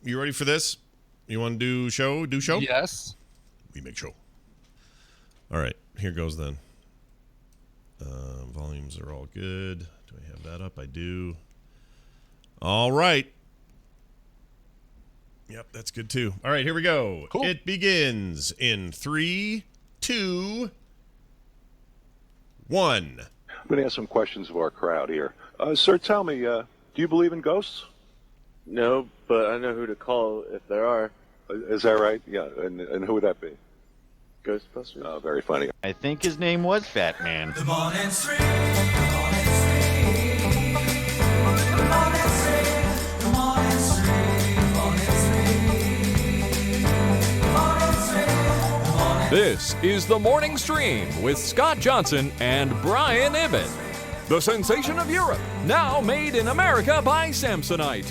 you ready for this? You want to do show? Do show? Yes. We make show. All right, here goes then. Volumes are all good. Do I have that up? I do. All right. Yep, that's good too. All right, here we go. Cool. It begins in 3, 2, 1. I'm going to ask some questions of our crowd here. Sir, tell me, do you believe in ghosts? No, but I know who to call if there are. Is that right? Yeah, and who would that be? Ghostbusters? Oh, very funny. I think his name was Fat Man. The morning stream, the morning stream, the morning stream, the morning stream, the morning stream, the morning stream. This is The Morning Stream with Scott Johnson and Brian Ibbett. The sensation of Europe, now made in America by Samsonite.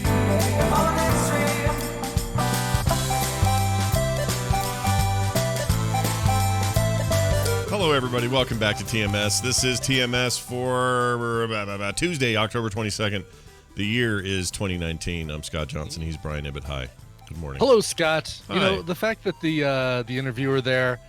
Hello, everybody. Welcome back to TMS. This is TMS for Tuesday, October 22nd. The year is 2019. I'm Scott Johnson. He's Brian Ibbett. Hi. Good morning. Hello, Scott. Hi. You know, the fact that the interviewer there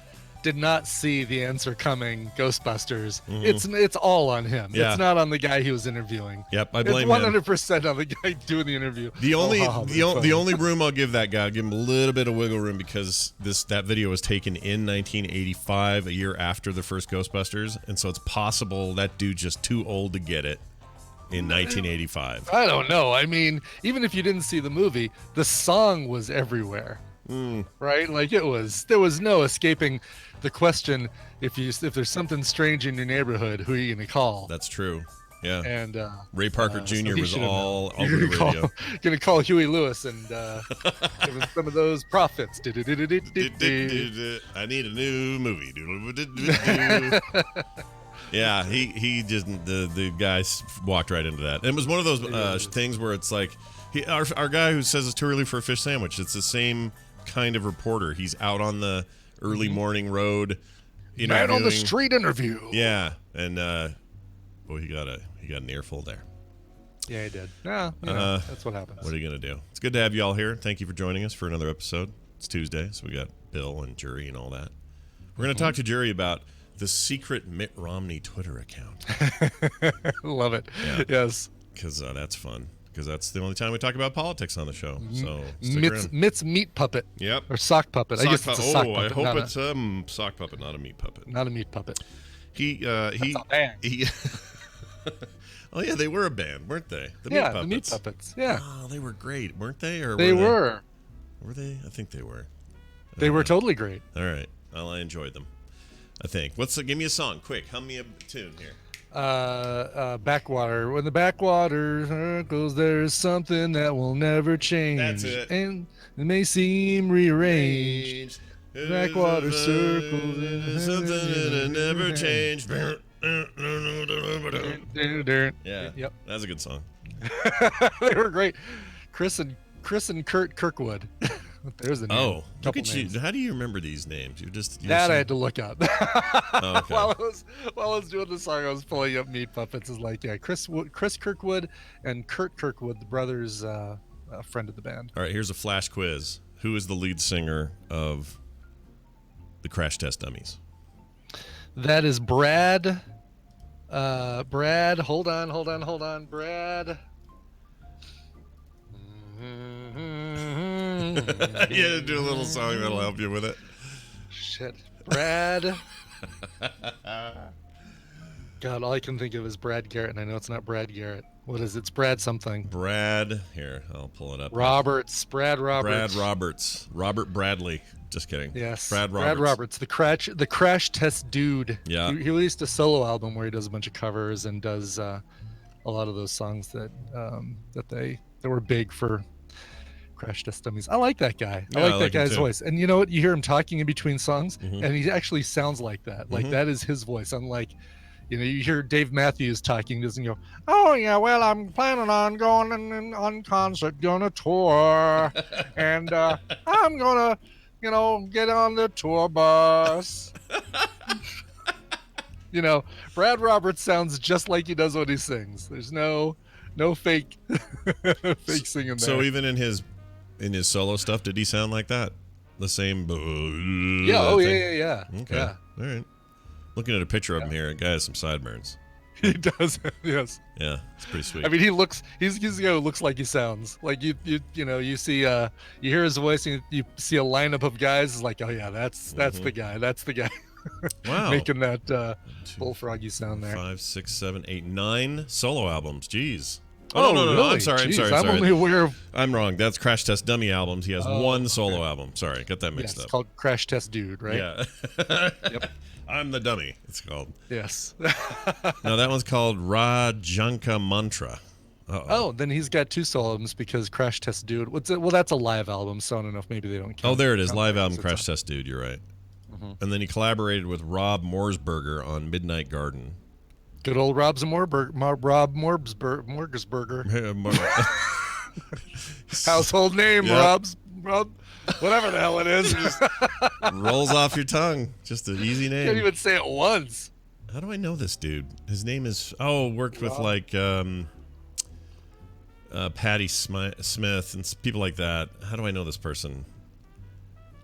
did not see the answer coming, Ghostbusters, it's all on him. Yeah. It's not on the guy he was interviewing. Yep, I blame it's him. 100% on the guy doing the interview. The only funny. the only room I'll give that guy, I'll give him a little bit of wiggle room because that video was taken in 1985, a year after the first Ghostbusters, and so it's possible that dude's just too old to get it in 1985. I don't know. I mean, even if you didn't see the movie, the song was everywhere. Right? Like there was no escaping the question if there's something strange in your neighborhood, who are you going to call? That's true. Yeah. And Ray Parker Jr. so he was should have all known. over the radio. Gonna call Huey Lewis and give him some of those profits. I need a new movie. Yeah, he just the guy walked right into that. And it was one of those things where it's like our guy who says it's too early for a fish sandwich. It's the same kind of reporter. He's out on the early morning road, Man on the street interview. Yeah, and boy, he got an earful there. Yeah, he did. Yeah, that's what happens. What are you gonna do? It's good to have you all here. Thank you for joining us for another episode. It's Tuesday, so we got Bill and Jury and all that. We're gonna talk to Jury about the secret Mitt Romney Twitter account. Love it. Yeah. Yes. Because that's fun. Because that's the only time we talk about politics on the show. So stick around. Mitt's meat puppet. Yep. Or sock puppet. I guess it's a sock puppet. I hope it's a sock puppet, not a meat puppet. Not a meat puppet. He a band. Oh yeah, they were a band, weren't they? The meat puppets. Yeah. Oh, they were great, weren't they? Or They were. Were they? I think they were. They were totally great. All right. Well, I enjoyed them. I think. Give me a song, quick. Hum me a tune here. Backwater. When the backwater circles, there's something that will never change. That's it. And it may seem rearranged. Backwater circles. Something that never changed. Yeah. Yep. That's a good song. They were great. Chris and Kurt Kirkwood. There's the name. Oh, look Couple at you. names. How do you remember these names? You're I had to look up. Oh, okay. while I was doing the song, I was pulling up Meat Puppets. Is like, yeah, Chris Kirkwood and Kurt Kirkwood, the brothers, a friend of the band. All right, here's a flash quiz. Who is the lead singer of the Crash Test Dummies? That is Brad. Brad, hold on. Brad. Yeah, do a little song that'll help you with it. Shit. Brad. God, all I can think of is Brad Garrett, and I know it's not Brad Garrett. What is it? It's Brad something. Brad. Here, I'll pull it up. Brad Roberts. Brad Roberts. Robert Bradley. Just kidding. Yes. Brad Roberts. The crash test dude. Yeah. He released a solo album where he does a bunch of covers and does a lot of those songs that were big for Crash Test Dummies. I like that guy. Yeah, I like that him guy's too. voice. And you know what? You hear him talking in between songs, Mhm. and he actually sounds like that. Like that is his voice. Unlike, you hear Dave Matthews talking, doesn't go, oh yeah, well, I'm planning on going on concert, gonna tour, and I'm gonna, get on the tour bus. Brad Roberts sounds just like he does when he sings. There's no fake singing there. So even in his In his solo stuff, did he sound like that? The same. Yeah. Oh thing? yeah. Okay. Yeah. All right. Looking at a picture of him here, a guy has some sideburns. He does. Yes. Yeah, it's pretty sweet. I mean, he's the guy who looks like he sounds. Like you see, you hear his voice and you see a lineup of guys. It's like, oh yeah, that's the guy. That's the guy. Wow. Making that bullfroggy sound there. 5, 6, 7, 8, 9 solo albums. Jeez. Oh, no. really? I'm sorry. Jeez, I'm I'm only aware of. I'm wrong. That's Crash Test Dummy albums. He has one solo album. Sorry, got that Yes, mixed it's up. called Crash Test Dude, right? Yeah. Yep. I'm the dummy. It's called. Yes. No, that one's called Rajanka Mantra. Oh, then he's got 2 solo albums because Crash Test Dude. Well, that's a live album, so I don't know if maybe they don't count. Oh, there it is. count Live that album as Crash it's Test Dude. You're right. And then he collaborated with Rob Morsberger on Midnight Garden. Good old Rob Morgsberger. Household name, Yep. Rob, whatever the hell it is. Rolls off your tongue. Just an easy name. Can't even say it once. How do I know this dude? His name is worked with like Patti Smith and people like that. How do I know this person?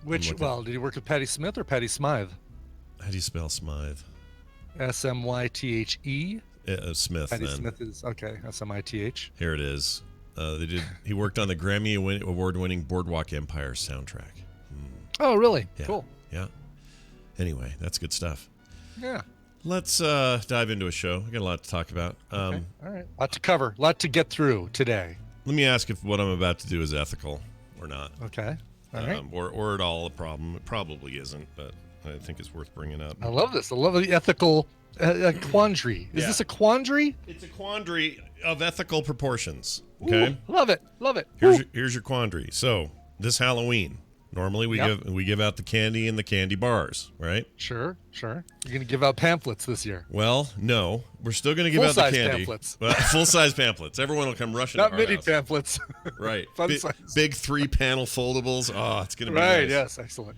Which, looking. well, did he work with Patti Smith or Patti Smythe? How do you spell Smythe? Smythe. Smith. Patti then Smith is okay. Smith. Here it is. He worked on the Grammy Award-winning Boardwalk Empire soundtrack. Oh, really? Yeah. Cool. Yeah. Anyway, that's good stuff. Yeah. Let's dive into a show. We got a lot to talk about. Okay. All right. Lot to cover. Lot to get through today. Let me ask if what I'm about to do is ethical or not. Okay. All right. Or at all a problem. It probably isn't, but I think it's worth bringing up. I love this. I love the ethical quandary. Is Yeah. this a quandary? It's a quandary of ethical proportions. Okay. Ooh, love it. Love it. Here's your quandary. So this Halloween, normally we give out the candy in the candy bars, right? Sure. You're gonna give out pamphlets this year. Well, no, we're still going to give out the Full-size candy. pamphlets. Well, full-size pamphlets. Everyone will come rushing. Not to our mini house. pamphlets. Right. Fun Big, size. big 3-panel foldables. Oh, it's going to be Right. nice. Yes. Excellent.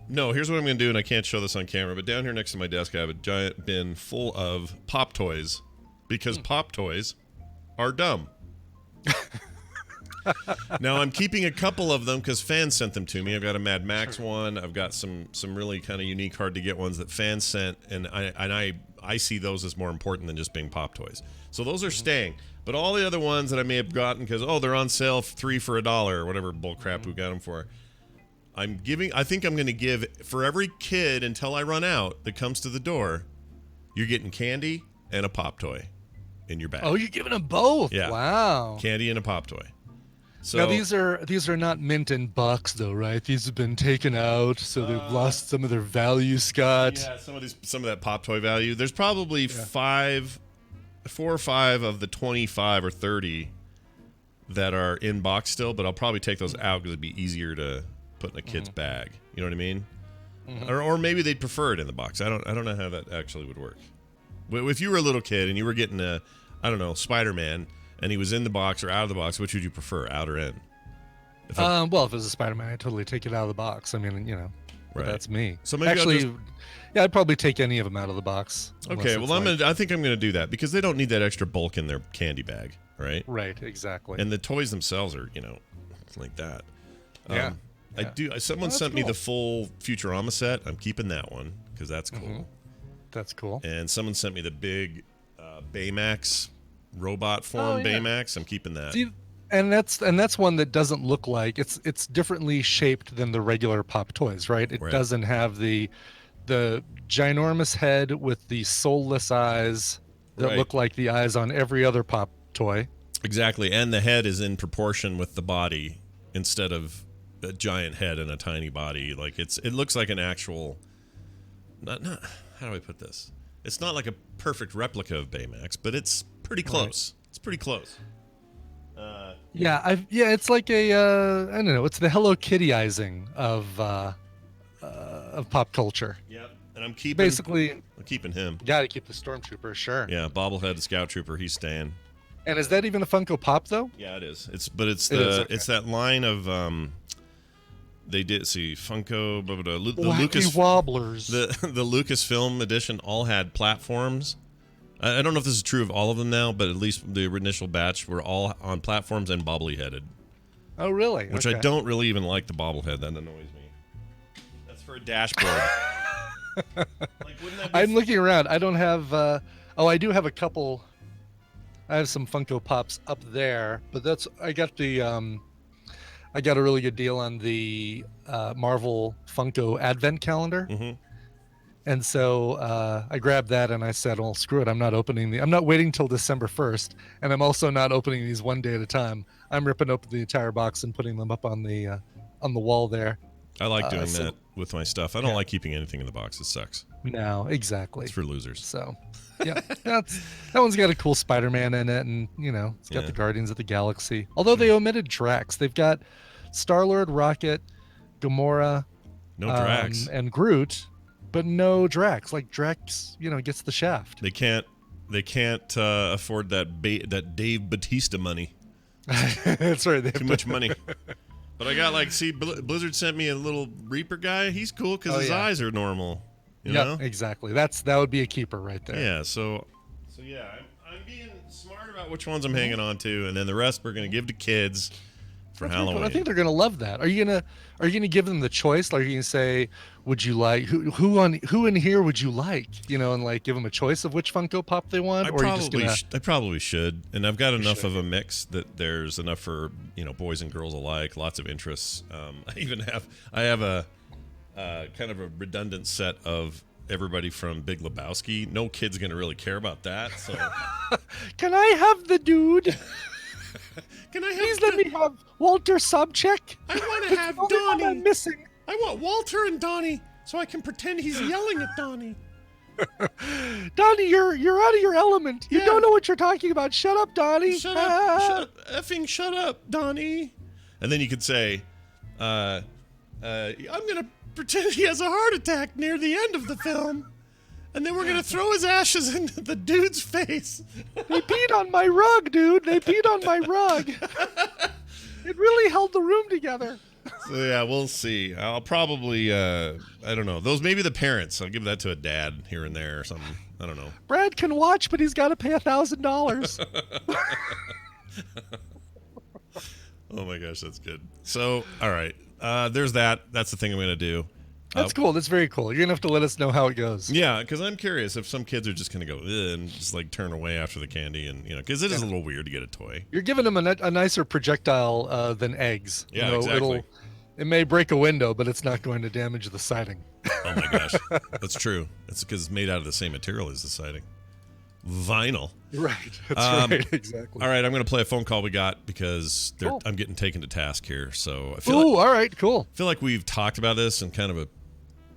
No, here's what I'm going to do, and I can't show this on camera, but down here next to my desk, I have a giant bin full of Pop Toys because Pop Toys are dumb. Now, I'm keeping a couple of them because fans sent them to me. I've got a Mad Max one. I've got some really kind of unique, hard-to-get ones that fans sent, and I see those as more important than just being Pop Toys. So those are staying. But all the other ones that I may have gotten because, they're on sale 3 for $1 or whatever bullcrap we got them for, I think I'm going to give, for every kid until I run out that comes to the door, you're getting candy and a Pop Toy in your bag. Oh, you're giving them both. Yeah. Wow. Candy and a Pop Toy. So Now these are not mint in bucks though, right? These have been taken out, so they've lost some of their value, Scott. yeah, some of that Pop Toy value. There's probably 4 or 5 of the 25 or 30 that are in box still, but I'll probably take those out because it'd be easier to put in a kid's bag. You know what I mean? Or maybe they'd prefer it in the box. I don't know how that actually would work. If you were a little kid and you were getting Spider-Man, and he was in the box or out of the box, which would you prefer, out or in? Well, if it was a Spider-Man, I'd totally take it out of the box. I mean, Right. that's me. So maybe I'll actually, I'd probably take any of them out of the box. Okay, unless well, it's I think I'm going to do that because they don't need that extra bulk in their candy bag, right? right, exactly. And the toys themselves are, like that. Yeah. I do. Someone that's sent me cool. the full Futurama set. I'm keeping that one because that's cool. That's cool. And someone sent me the big Baymax robot form yeah. Baymax. I'm keeping that. See, and that's one that doesn't look like it's differently shaped than the regular Pop Toys, right? It Right. doesn't have the ginormous head with the soulless eyes that Right. look like the eyes on every other Pop Toy. Exactly, and the head is in proportion with the body instead of a giant head and a tiny body. Like it looks like an actual. Not how do I put this? It's not like a perfect replica of Baymax, but it's pretty close. Right. It's pretty close. It's like a I don't know. It's the Hello Kittyizing of pop culture. Yep, and I'm keeping him. Got to keep the Stormtrooper, sure. Yeah, bobblehead Scout Trooper. He's staying. And is that even a Funko Pop though? Yeah, it is. It's okay. that line of they did see Funko the Wacky Lucas Wobblers. the Lucasfilm edition all had platforms. I don't know if this is true of all of them now, but at least the initial batch were all on platforms and bobbly headed. Oh, really? which I Okay. don't really even like the bobblehead. That annoys me. That's for a dashboard. Like, wouldn't that be I'm looking around. I don't have. I do have a couple. I have some Funko Pops up there, but I got the. I got a really good deal on the Marvel Funko Advent calendar, Mhm. and so I grabbed that and I said, "Well, screw it. I'm not waiting till December 1st, and I'm also not opening these one day at a time. I'm ripping open the entire box and putting them up on the wall there." I like doing so- that with my stuff. I don't like keeping anything in the box. It sucks. No, exactly. It's for losers. So, yeah, that one's got a cool Spider-Man in it, and it's got Yeah. the Guardians of the Galaxy. Although they omitted Drax, they've got Star-Lord, Rocket, Gamora, No Drax. and Groot, but no Drax. Like Drax, gets the shaft. They can't afford that Dave Batista money. That's right. They Too have much money. But I got Blizzard sent me a little Reaper guy. He's cool because Oh, his yeah. eyes are normal. You Yeah, know? exactly. That would be a keeper right there. Yeah. So yeah, I'm being smart about which ones I'm hanging on to, and then the rest we're gonna give to kids for That's really cool. Halloween. I think they're gonna love that. Are you gonna give them the choice? Like, are you gonna say, would you like who in here would you like? And like give them a choice of which Funko Pop they want, I or are you just gonna? probably should, and I've got enough should. of a mix that there's enough for boys and girls alike. Lots of interests. I have a kind of a redundant set of everybody from Big Lebowski. No kid's gonna really care about that. So Can I have the dude? can I have? Please let me have Walter Sobchak. I want to have The only one I'm Donnie. missing. I want Walter and Donnie, so I can pretend he's yelling at Donnie. Donnie, you're out of your element. You Yeah. don't know what you're talking about. Shut up, Donnie. Shut up, shut up, Donnie. And then you could say, I'm gonna pretend he has a heart attack near the end of the film, and then we're gonna throw his ashes into the dude's face. They peed on my rug, dude. They peed on my rug. It really held the room together. So yeah, we'll see. I'll probably, I don't know. Those may be the parents. I'll give that to a dad here and there or something. I don't know. Brad can watch, but he's got to pay $1,000. Oh my gosh, that's good. So, all right. There's that. That's the thing I'm gonna do. That's cool. That's very cool. You're gonna have to let us know how it goes. Yeah, because I'm curious if some kids are just going to go "Ugh," and just like turn away after the candy, and because it is a little weird to get a toy. You're giving them a nicer projectile than eggs. Yeah, exactly. It may break a window, but it's not going to damage the siding. Oh my gosh, that's true. It's because it's made out of the same material as the siding, vinyl. Right. That's Um, right. Exactly. All right, I'm going to play a phone call we got because Cool. I'm getting taken to task here. So I feel Ooh, like, all right. Cool. we've talked about this in kind of a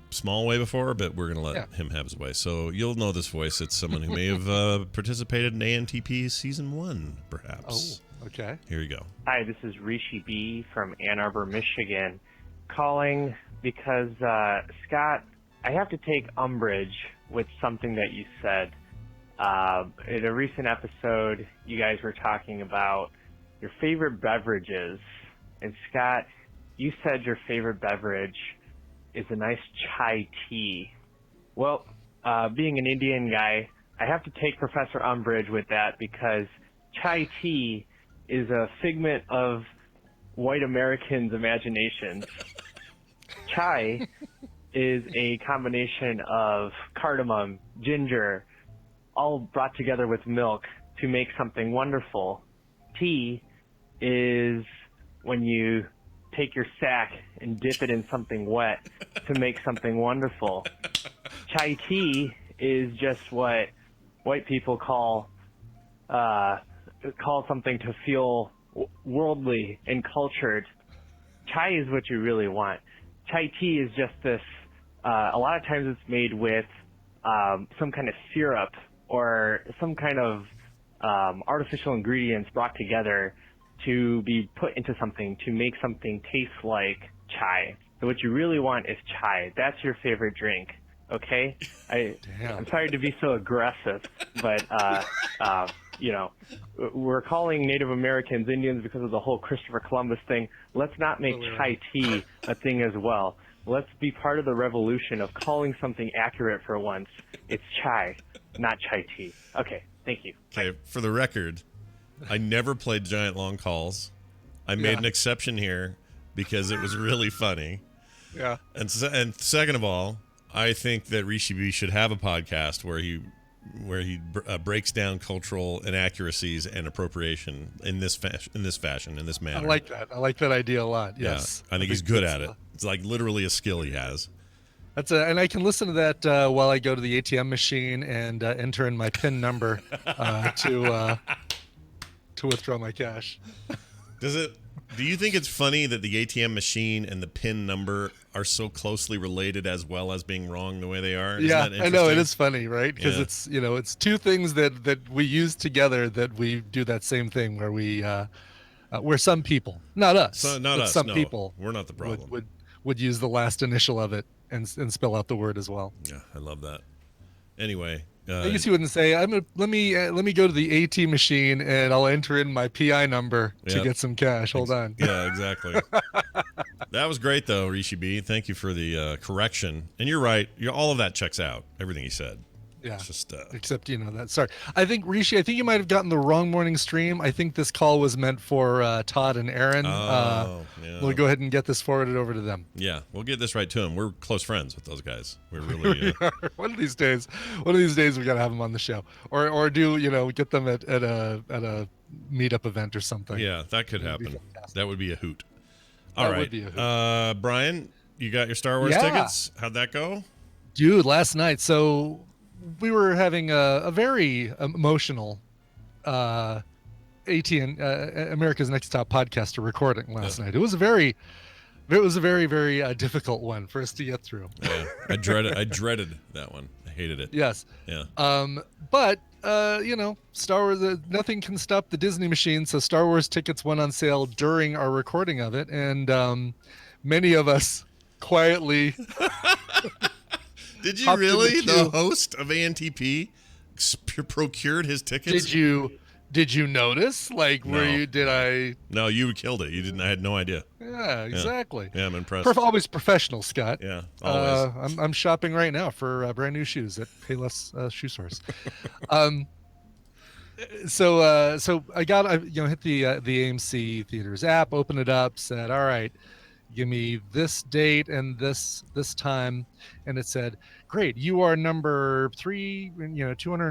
small way before, but we're going to let Yeah. him have his way. So you'll know this voice. It's someone who may have participated in ANTP Season 1, Oh, perhaps. okay. Here you go. Hi, this is Rishi B from Ann Arbor, Michigan, calling because, Scott, I have to take umbrage with something that you said. In a recent episode, you guys were talking about your favorite beverages. And Scott, you said your favorite beverage is a nice chai tea. Well, being an Indian guy, I have to take Professor umbrage with that because chai tea is a figment of white Americans' imaginations. Chai is a combination of cardamom, ginger, all brought together with milk to make something wonderful. Tea is when you take your sack and dip it in something wet to make something wonderful. Chai tea is just what white people call something to feel worldly and cultured. Chai is what you really want. Chai tea is just this, a lot of times it's made with some kind of syrup or some kind of artificial ingredients brought together to be put into something to make something taste like chai. So what you really want is chai. That's your favorite drink, okay? I'm sorry to be so aggressive, but we're calling Native Americans Indians because of the whole Christopher Columbus thing. Let's not make chai tea a thing as well. Let's be part of the revolution of calling something accurate for once. It's chai, not chai tea. Okay, thank you. Okay, for the record, I never played Giant Long Calls. I made Yeah. an exception here because it was really funny. Yeah. And second of all, I think that Rishi B should have a podcast where he breaks down cultural inaccuracies and appropriation in this fashion, in this manner. I like that. I like that idea a lot. Yes. Yeah, I think he's good at that's, it. It's like literally a skill he has. And I can listen to that while I go to the ATM machine and enter in my PIN number to withdraw my cash. Do you think it's funny that the ATM machine and the PIN number are so closely related as well as being wrong the way they are? Yeah, Isn't that I know it interesting? is funny, right? Because Yeah. it's it's two things that we use together that we do that same thing where we where some people, not us, So, not but us. some no, people we're not the problem. would use the last initial of it and spell out the word as well. Yeah, I love that. Anyway, I guess you wouldn't say let me go to the AT machine and I'll enter in my PI number to Yep. get some cash. Hold on. yeah, exactly. That was great, though, Rishi B. Thank you for the correction. And you're right. All of that checks out. Everything you said. Yeah. It's just Except that. Sorry, I think Rishi. I think you might have gotten the wrong morning stream. I think this call was meant for Todd and Aaron. yeah. We'll go ahead and get this forwarded over to them. Yeah, we'll get this right to him. We're close friends with those guys. We're really. One of these days we gotta have them on the show, or do get them at a meetup event or something. Yeah, that could That'd be happen. fantastic. That would be a hoot. All That right, would be a hoot. Brian, you got your Star Wars Yeah. tickets? How'd that go? Dude, last night. So we were having a very emotional America's Next Top Podcaster recording last night. It was a very very difficult one for us to get through. Yeah, I dreaded that one. I hated it. Yes. Yeah. But Star Wars. Nothing can stop the Disney machine. So Star Wars tickets went on sale during our recording of it, and many of us quietly. Did you hopped in the really? The queue. host of ANTP procured his tickets? Did you notice? Like, No. did I? No, you killed it. You didn't. I had no idea. Yeah, exactly. Yeah, I'm impressed. Always professional, Scott. Yeah, always. I'm shopping right now for brand new shoes at Payless Shoe Source. So I got hit the AMC Theaters app, open it up, said, all right, give me this date and this time, and it said, great, you are number 200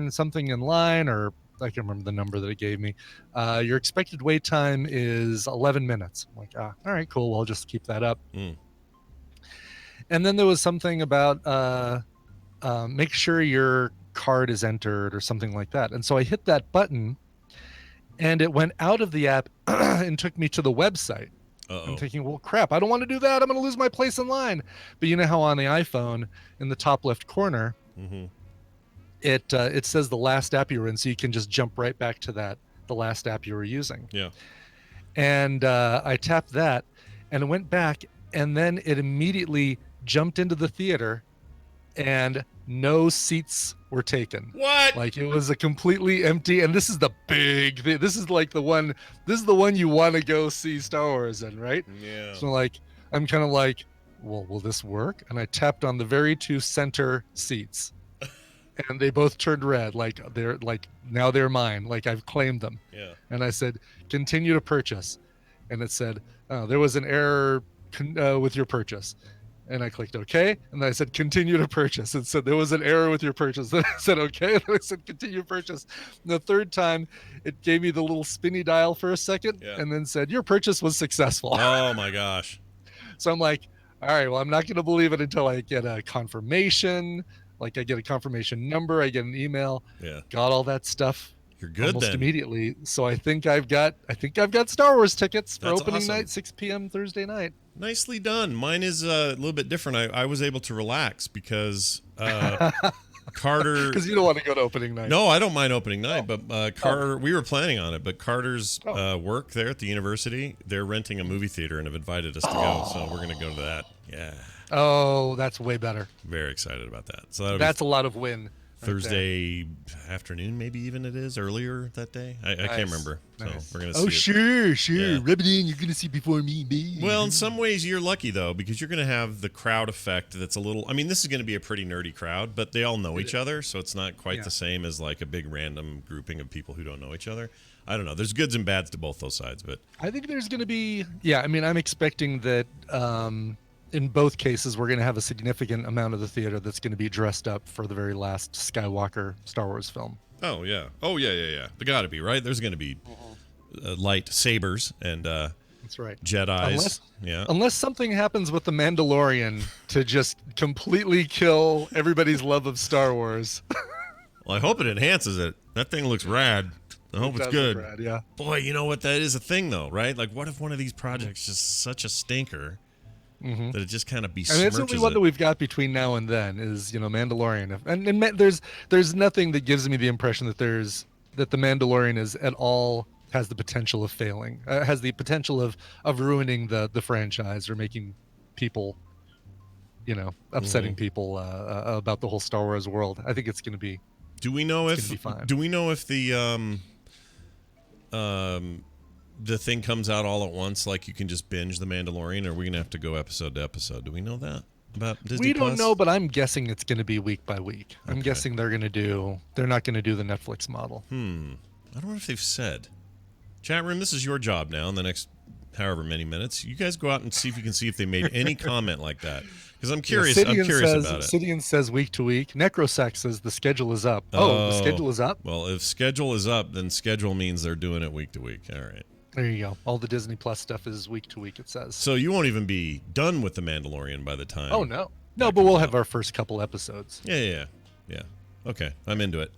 and something in line, or I can't remember the number that it gave me. Your expected wait time is 11 minutes. I'm like, all right, cool. Well, I'll just keep that up. Mm. And then there was something about make sure your card is entered or something like that. And so I hit that button, and it went out of the app and took me to the website. Uh-oh. I'm thinking, well, crap, I don't want to do that. I'm going to lose my place in line. But you know how on the iPhone, in the top left corner, Mm-hmm. it says the last app you were in, so you can just jump right back to the last app you were using. Yeah. And I tapped that, and it went back, and then it immediately jumped into the theater, and no seats were taken. What? Like, it was a completely empty, and this is the big thing. This is like the one you want to go see Star Wars in, right? Yeah. So I'm kind of like, well, will this work? And I tapped on the very two center seats, and they both turned red. Like, now they're mine. Like, I've claimed them. Yeah. And I said, continue to purchase. And it said, oh, there was an error with your purchase. And I clicked OK. And then I said, continue to purchase. And said, there was an error with your purchase. Then I said, OK. And then I said, continue to purchase. And the third time, it gave me the little spinny dial for a second, Yeah. and then said, your purchase was successful. Oh my gosh. So I'm like, all right, well, I'm not going to believe it until I get a confirmation. Like, I get a confirmation number, I get an email, Yeah. got all that stuff You're good almost then. immediately. So I think I've got Star Wars tickets for That's opening awesome. night, 6 p.m. Thursday night. Nicely done. Mine is a little bit different. I was able to relax because Carter. Because you don't want to go to opening night. No, I don't mind opening night, but Carter, we were planning on it, but Carter's work there at the university, they're renting a movie theater and have invited us to go, so we're going to go to that. Yeah, Oh, that's way better. very excited about that. So that'll That's be a lot of win. right there. Thursday afternoon, maybe even it is earlier that day. I can't Nice. remember. So Nice. we're going to see Oh, it. sure. Yeah. Rub it in. You're going to see before me, baby. Well, in some ways, you're lucky, though, because you're going to have the crowd effect that's a little... I mean, this is going to be a pretty nerdy crowd, but they all know each other, so it's not quite Yeah. the same as, like, a big random grouping of people who don't know each other. I don't know. There's goods and bads to both those sides, but I think there's going to be, yeah, I mean, I'm expecting that in both cases, we're going to have a significant amount of the theater that's going to be dressed up for the very last Skywalker Star Wars film. oh yeah. There got to be, right? There's going to be light sabers and That's right. Jedis. Unless something happens with the Mandalorian to just completely kill everybody's love of Star Wars. Well, I hope it enhances it. That thing looks rad. I hope it's Does good. look rad, yeah. Boy, you know what? That is a thing, though, right? Like, what if one of these projects is just such a stinker that it just kind of besmirches I mean, it's the only one that it? we've got between now and then is, Mandalorian. And there's nothing that gives me the impression that that the Mandalorian is at all has the potential of failing, has the potential of ruining the franchise or making people, upsetting people about the whole Star Wars world. I think it's going to be. Do we know if fine. the thing comes out all at once, like you can just binge The Mandalorian, or are we gonna have to go episode to episode? Do we know that about Disney We don't Plus? know, but I'm guessing it's going to be week by week. I'm Okay. guessing they're not going to do the Netflix model. I don't know if they've said. Chat room, this is your job now in the next however many minutes. You guys go out and see if you can see if they made any comment like that. Because I'm curious. I'm curious about it. Sidian says week to week. Necrosac says the schedule is up. Oh, the schedule is up? Well, if schedule is up, then schedule means they're doing it week to week. All right. There you go. All the Disney Plus stuff is week to week, it says. So you won't even be done with The Mandalorian by the time. Oh, no. No, that but we'll comes have out. our first couple episodes. Yeah. Okay, I'm into it.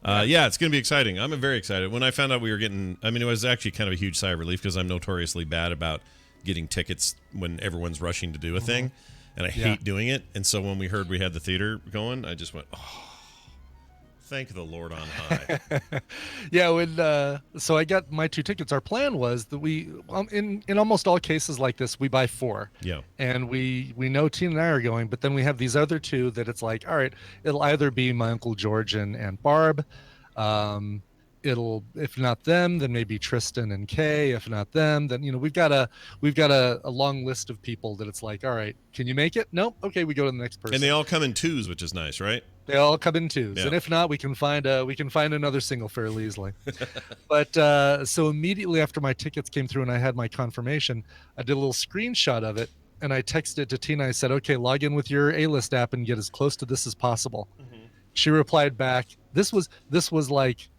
Yeah, it's going to be exciting. I'm very excited. When I found out we were getting, I mean, it was actually kind of a huge sigh of relief because I'm notoriously bad about getting tickets when everyone's rushing to do a thing, and I hate doing it. And so when we heard we had the theater going, I just went, oh, thank the Lord on high. Yeah, so I got my 2 tickets. Our plan was that we, in almost all cases like this, we buy 4. Yeah. And we know Tina and I are going, but then we have these other 2 that it's like, all right, it'll either be my Uncle George and Barb. It'll, if not them, then maybe Tristan and Kay. If not them, then we've got a long list of people that it's like, all right, can you make it? Nope. Okay, we go to the next person. And they all come in 2s, which is nice, right? They all come in 2s, Yeah. and if not, we can find another single fairly easily. But so immediately after my tickets came through and I had my confirmation, I did a little screenshot of it and I texted it to Tina. I said, "Okay, log in with your A-List app and get as close to this as possible." She replied back. This was like,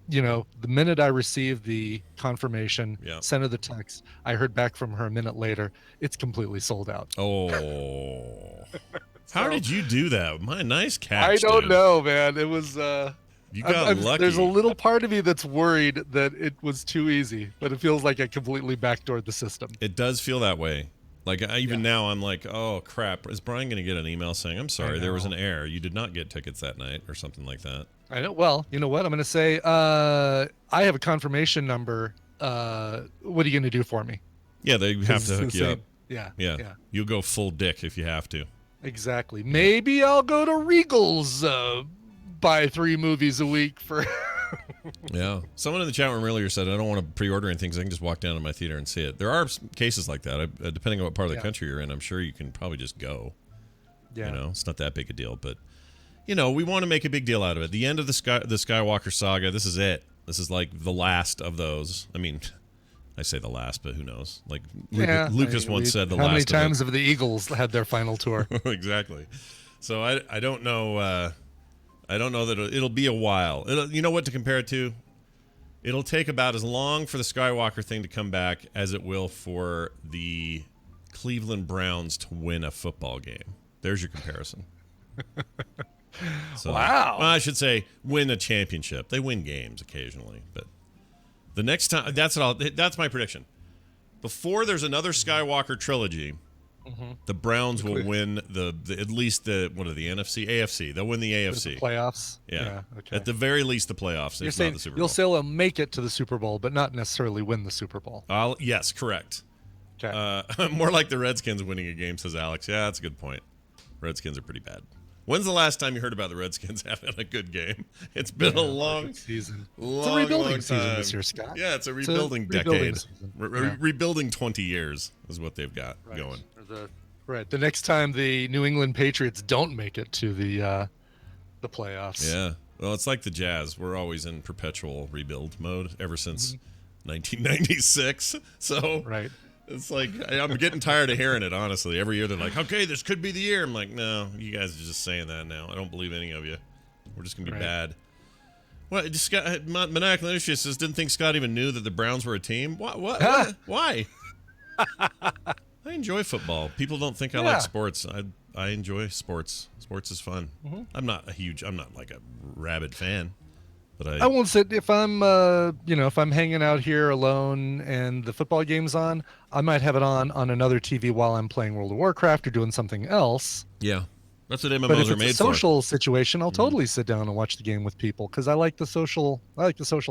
the minute I received the confirmation, sent her the text. I heard back from her a minute later. It's completely sold out. Oh. How did you do that? My nice catch. I don't dude. know, man. It was. You got lucky. There's a little part of me that's worried that it was too easy, but it feels like I completely backdoored the system. It does feel that way. Like even now, I'm like, oh crap! Is Brian going to get an email saying, "I'm sorry, there was an error. You did not get tickets that night," or something like that? I know. Well, you know what? I'm going to say I have a confirmation number. What are you going to do for me? Yeah, they have to hook It's you the up. same- Yeah, Yeah. you'll go full dick if you have to. Exactly. Maybe I'll go to Regal's, buy 3 movies a week for. Yeah. Someone in the chat room earlier said, I don't want to pre-order anything because I can just walk down to my theater and see it. There are cases like that. Depending on what part of the country you're in, I'm sure you can probably just go. Yeah. It's not that big a deal. But, we want to make a big deal out of it. The end of the Skywalker saga, this is it. This is like the last of those. I mean, I say the last, but who knows? Like Lucas once said the last How many of times have the Eagles had their final tour? Exactly. So I don't know. I don't know that it'll be a while. You know what to compare it to? It'll take about as long for the Skywalker thing to come back as it will for the Cleveland Browns to win a football game. There's your comparison. So, Wow. Well, I should say win a championship. They win games occasionally, but the next time that's my prediction. Before there's another Skywalker trilogy, the Browns will win at least the NFC, AFC. They'll win the AFC. The playoffs. Yeah. Okay. At the very least, the playoffs. You're If saying not the Super you'll Bowl. say they'll make it to the Super Bowl, but not necessarily win the Super Bowl. Yes, correct. Okay. More like the Redskins winning a game, says Alex. Yeah, that's a good point. Redskins are pretty bad. When's the last time you heard about the Redskins having a good game? It's been a long season. Long, It's a rebuilding long season time. this year, Scott. Yeah, it's a It's a rebuilding rebuilding decade. season. Rebuilding 20 years is what they've got going. The next time the New England Patriots don't make it to the playoffs. Yeah. Well, it's like the Jazz. We're always in perpetual rebuild mode ever since 1996. So Right. it's like I'm getting tired of hearing it, honestly. Every year they're like, okay, this could be the year. I'm like, no, you guys are just saying that now. I don't believe any of you. We're just going to be Right. bad. Well, Maniacal Industry says, didn't think Scott even knew that the Browns were a team. What? Why? I enjoy football. People don't think I Yeah. like sports. I enjoy sports. Sports is fun. I'm not like a rabid fan, but I won't sit if I'm if I'm hanging out here alone and the football game's on, I might have it on another TV while I'm playing World of Warcraft or doing something else. yeah, that's what But MMOs if are it's made a social situation, I'll totally sit down and watch the game with people because I like the social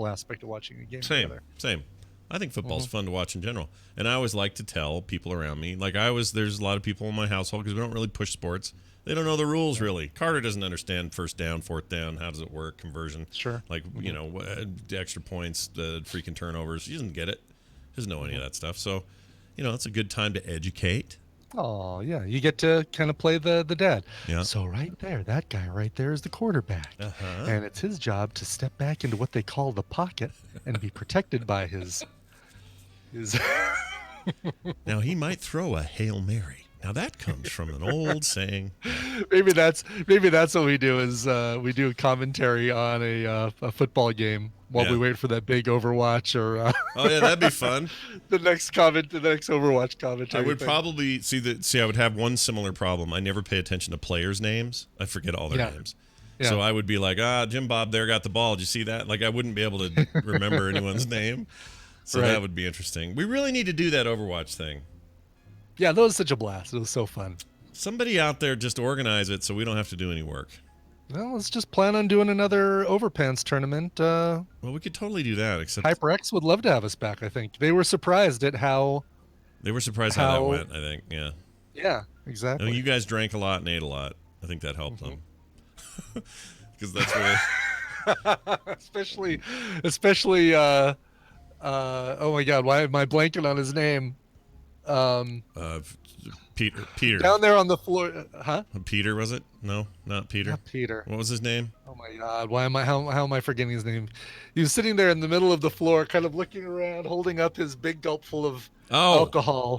aspect of watching a game for. together. Same. I think football's fun to watch in general, and I always like to tell people around me. Like there's a lot of people in my household because we don't really push sports. They don't know the rules really. Carter doesn't understand first down, fourth down. How does it work? Conversion. Sure. Like the extra points, the freaking turnovers. He doesn't get it. He doesn't know any of that stuff. So, it's a good time to educate. Oh yeah, you get to kind of play the dad. Yeah. So right there, that guy right there is the quarterback, and it's his job to step back into what they call the pocket and be protected by his. Now he might throw a Hail Mary. Now that comes from an old saying. Maybe that's what we do is we do commentary on a football game while we wait for that big Overwatch or Oh yeah, that'd be fun. the next Overwatch commentary. I would thing. probably I would have one similar problem. I never pay attention to players' names. I forget all their names. Yeah. So I would be like, Jim Bob there got the ball. Did you see that? Like I wouldn't be able to remember anyone's name. So Right. that would be interesting. We really need to do that Overwatch thing. Yeah, that was such a blast. It was so fun. Somebody out there just organize it so we don't have to do any work. Well, let's just plan on doing another Overpants tournament. Well, we could totally do that, except HyperX would love to have us back. I think they were surprised at how. they were surprised how that went, I think. Yeah. Yeah, I exactly. mean, you guys drank a lot and ate a lot. I think that helped them. Because that's what especially oh my god, why am I blanking on his name? Peter. Down there on the floor, huh? Peter, was it? No, not Peter. Not Peter. What was his name? Oh my god, how am I forgetting his name? He was sitting there in the middle of the floor, kind of looking around, holding up his big gulp full of alcohol.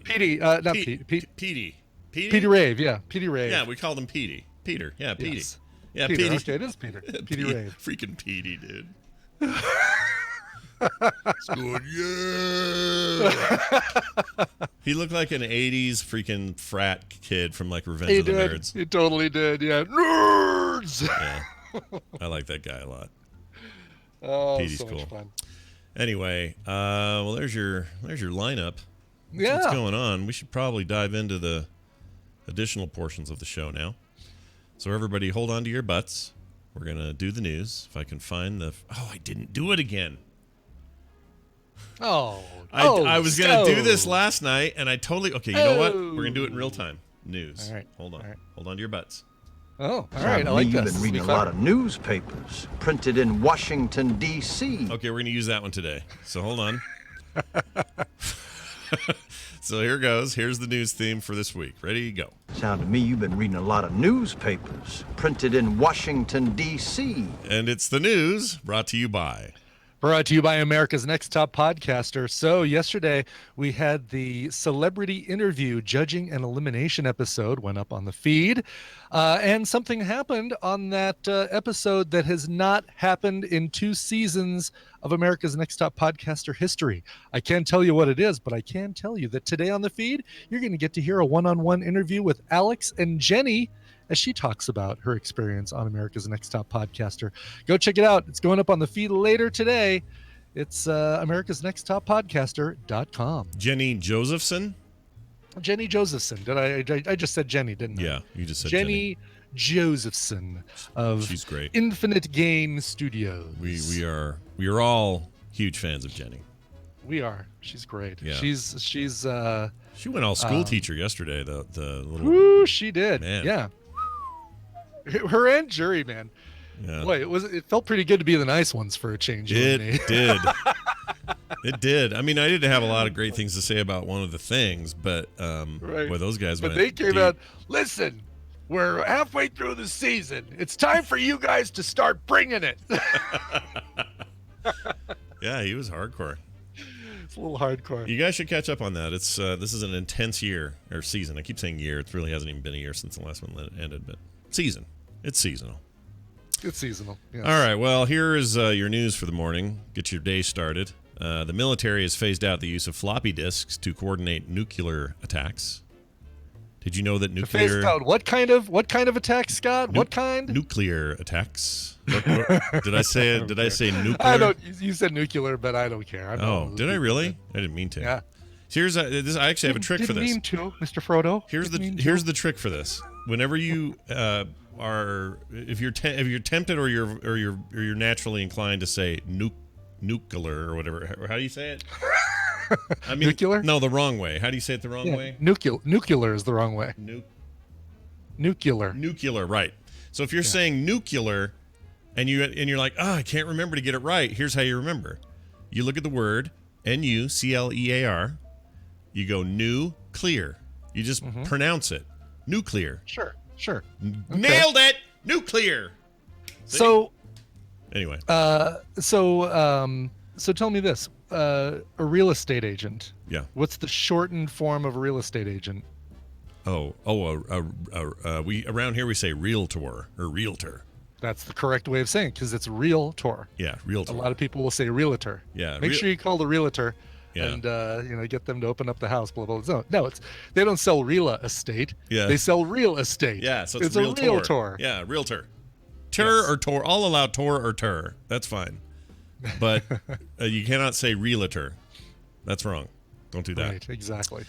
Petey. Not Pete. Petey. Petey Rave, yeah. Petey Rave. Yeah, we called him Petey. Peter. Yeah, Petey. Yes. Yeah, Peter. Petey. Okay, it is Peter. Petey Rave. Freaking Petey, dude. It's good, yeah. He looked like an 80s freaking frat kid from like Revenge of the Nerds. He totally did, yeah. Nerds! Yeah. I like that guy a lot. Oh, Petey's so cool. much fun. Anyway, well, there's your lineup. That's Yeah. what's going on. We should probably dive into the additional portions of the show now. So everybody hold on to your butts. We're going to do the news. If I can find I didn't do it again. I was going to do this last night, and I totally... Okay, you know what? We're going to do it in real time. News. All right. Hold on. All right. Hold on to your butts. Oh, all right. I like You've this. been reading a lot of newspapers printed in Washington, D.C. Okay, we're going to use that one today. So hold on. So here goes. Here's the news theme for this week. Ready? Go. Sound to me you've been reading a lot of newspapers printed in Washington, D.C. And it's the news brought to you by... Brought to you by America's Next Top Podcaster. So yesterday we had the celebrity interview judging and elimination episode went up on the feed. And something happened on that episode that has not happened in 2 seasons of America's Next Top Podcaster history. I can't tell you what it is, but I can tell you that today on the feed, you're going to get to hear a one-on-one interview with Alex and Jenny as she talks about her experience on America's Next Top Podcaster. Go check it out. It's going up on the feed later today. It's America's Next Top Podcaster.com. Jenny Josephson? Jenny Josephson. I just said Jenny, didn't I? Yeah, you just said Jenny Josephson of She's great. Infinite Game Studios. We are all huge fans of Jenny. We are. She's great. Yeah. She's She went all school teacher yesterday. The little woo, she did. Man. Yeah. Her and Jury, man. yeah. Boy, it felt pretty good to be the nice ones for a change. you and me. It did. It did. I mean, I didn't have a lot of great things to say about one of the things, but Right. boy, those guys But went they came deep. out. Listen, We're halfway through the season. It's time for you guys to start bringing it. Yeah, he was hardcore. It's a little hardcore. You guys should catch up on that. It's this is an intense year or season. I keep saying year. It really hasn't even been a year since the last one ended, but season. It's seasonal. It's seasonal. Yes. All right. Well, here is your news for the morning. Get your day started. The military has phased out the use of floppy disks to coordinate nuclear attacks. Did you know that nuclear? Phased out what kind of attack, Scott? What kind? Nuclear attacks. Did I say it? Did I say nuclear? I don't. You said nuclear, but I don't care. Did I really? I didn't mean to. Yeah. Here's I actually have a trick for this. Didn't mean to, Mr. Frodo. Here's the trick for this. Whenever you if you're tempted or you're naturally inclined to say nuclear or whatever, how do you say it? I mean, nuclear? No, the wrong way. How do you say it the wrong way? Nuclear is the wrong way. Nuclear. Nuclear, right. So if you're saying nuclear and you're like, I can't remember to get it right, here's how you remember. You look at the word nuclear, you go nuclear. You just pronounce it. Nuclear. Sure. Nailed it. Nuclear. See? So anyway. So tell me this. A real estate agent. Yeah. What's the shortened form of a real estate agent? We around here we say realtor or realtor. That's the correct way of saying it because it's realtor. Yeah, realtor. A lot of people will say realtor. Yeah. Make sure you call the realtor. Yeah. And get them to open up the house. Blah blah blah. No, they don't sell real estate. Yeah. They sell real estate. Yeah. So it's a realtor. Yeah, realtor. Tur or tor. I'll allow tor or tur. That's fine. But you cannot say realtor. That's wrong. Don't do that. Right. Exactly.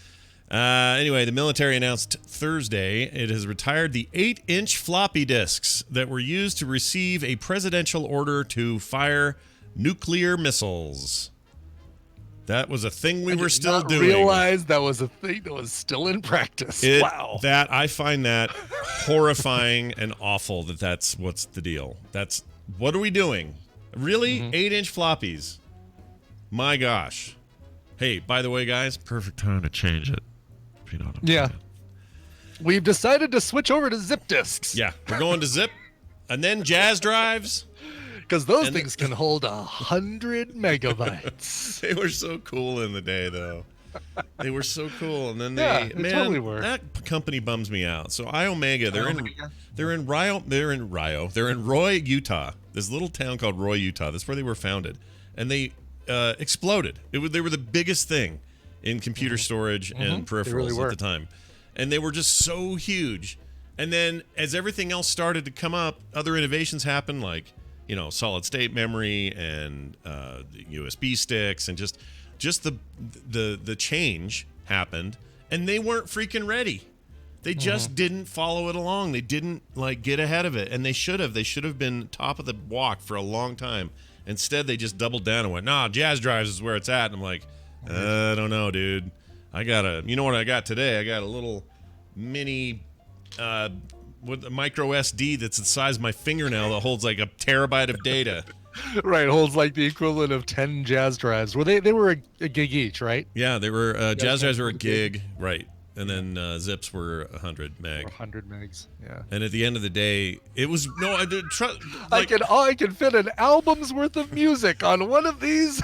Anyway, the military announced Thursday it has retired the 8-inch floppy disks that were used to receive a presidential order to fire nuclear missiles. That was a thing we were still doing. I realized that was a thing that was still in practice. Wow. That I find that horrifying and awful that's what's the deal. What are we doing? Really? 8-inch floppies. My gosh. Hey, by the way, guys, perfect time to change it. If you know what I'm saying. We've decided to switch over to zip disks. Yeah, we're going to zip and then jazz drives. Because those things can hold 100 megabytes. They were so cool in the day, though. They were so cool, and then they totally were. That company bums me out. So Iomega, they're in Roy, Utah. This little town called Roy, Utah. That's where they were founded, and they exploded. They were the biggest thing in computer storage and peripherals at the time, and they were just so huge. And then as everything else started to come up, other innovations happened, like solid state memory and USB sticks, and just the change happened, and they weren't freaking ready. They just didn't follow it along. They didn't get ahead of it, and they should have. They should have been top of the walk for a long time. Instead, they just doubled down and went, "Nah, jazz drives is where it's at." And I'm like, I don't know, dude. You know what I got today? I got a little mini with a micro SD that's the size of my fingernail that holds like a terabyte of data. Right, holds like the equivalent of 10 jazz drives. They were a gig each, right? Yeah, they were jazz drives were a gig, right? And then zips were 100 meg. 100 megs, yeah. And at the end of the day, it was I can fit an album's worth of music on one of these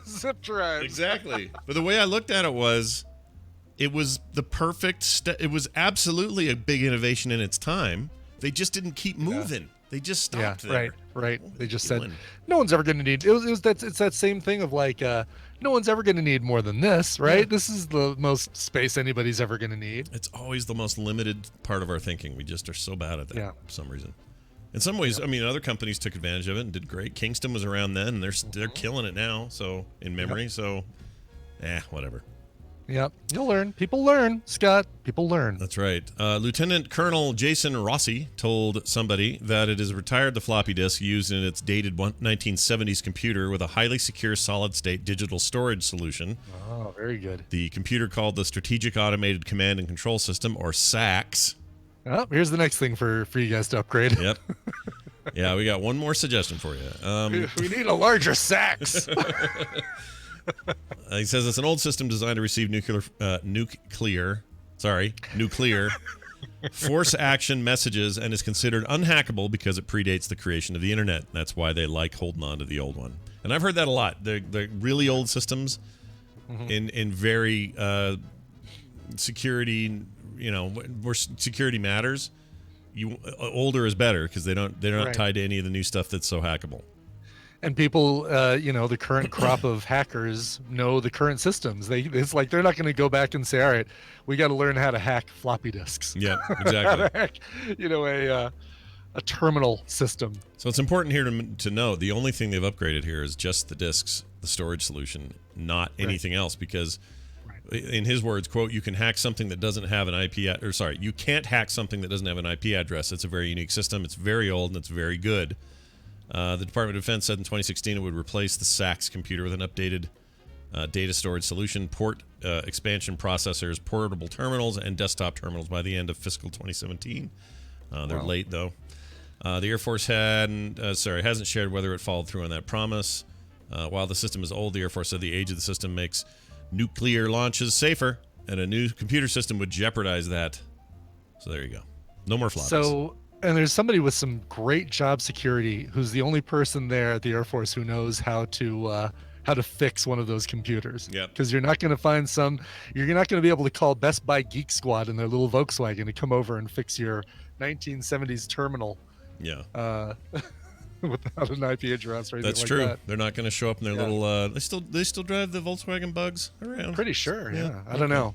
zip drives. Exactly. But the way I looked at it was the perfect it was absolutely a big innovation in its time. They just didn't keep moving. Yeah. They just stopped there. Right. They just said, no one's ever going to need it's that same thing of no one's ever going to need more than this, right? Yeah. This is the most space anybody's ever going to need. It's always the most limited part of our thinking. We just are so bad at that for some reason. In some ways, other companies took advantage of it and did great. Kingston was around then, and they're killing it now. So in memory, whatever. Yep, you'll learn. People learn, Scott. People learn. That's right. Lieutenant Colonel Jason Rossi told somebody that it has retired the floppy disk used in its dated 1970s computer with a highly secure solid-state digital storage solution. Oh, very good. The computer called the Strategic Automated Command and Control System, or SACS. Oh, here's the next thing for you guys to upgrade. Yep. Yeah, we got one more suggestion for you. We need a larger SACS. He says it's an old system designed to receive nuclear force action messages and is considered unhackable because it predates the creation of the internet. That's why they like holding on to the old one. And I've heard that a lot. The really old systems in very security, where security matters, older is better because they're not Right. tied to any of the new stuff that's so hackable. And people, the current crop of hackers know the current systems. It's like they're not going to go back and say, all right, we got to learn how to hack floppy disks. Yeah, How exactly. to hack, a terminal system. So it's important here to know the only thing they've upgraded here is just the disks, the storage solution, not anything else. Because, in his words, quote, you can hack something that doesn't have an you can't hack something that doesn't have an IP address. It's a very unique system. It's very old and it's very good. The Department of Defense said in 2016 it would replace the SACS computer with an updated data storage solution, port expansion processors, portable terminals, and desktop terminals by the end of fiscal 2017. They're late, though. The Air Force hasn't shared whether it followed through on that promise. While the system is old, the Air Force said the age of the system makes nuclear launches safer, and a new computer system would jeopardize that. So there you go. No more floppies. So, and there's somebody with some great job security who's the only person there at the Air Force who knows how to fix one of those computers. Yep. Because you're not going to find you're not going to be able to call Best Buy Geek Squad in their little Volkswagen to come over and fix your 1970s terminal. Yeah. Without an IP address or anything That's like true. that. They're not going to show up in their little. They still drive the Volkswagen Bugs around. Pretty sure. Yeah. I don't know.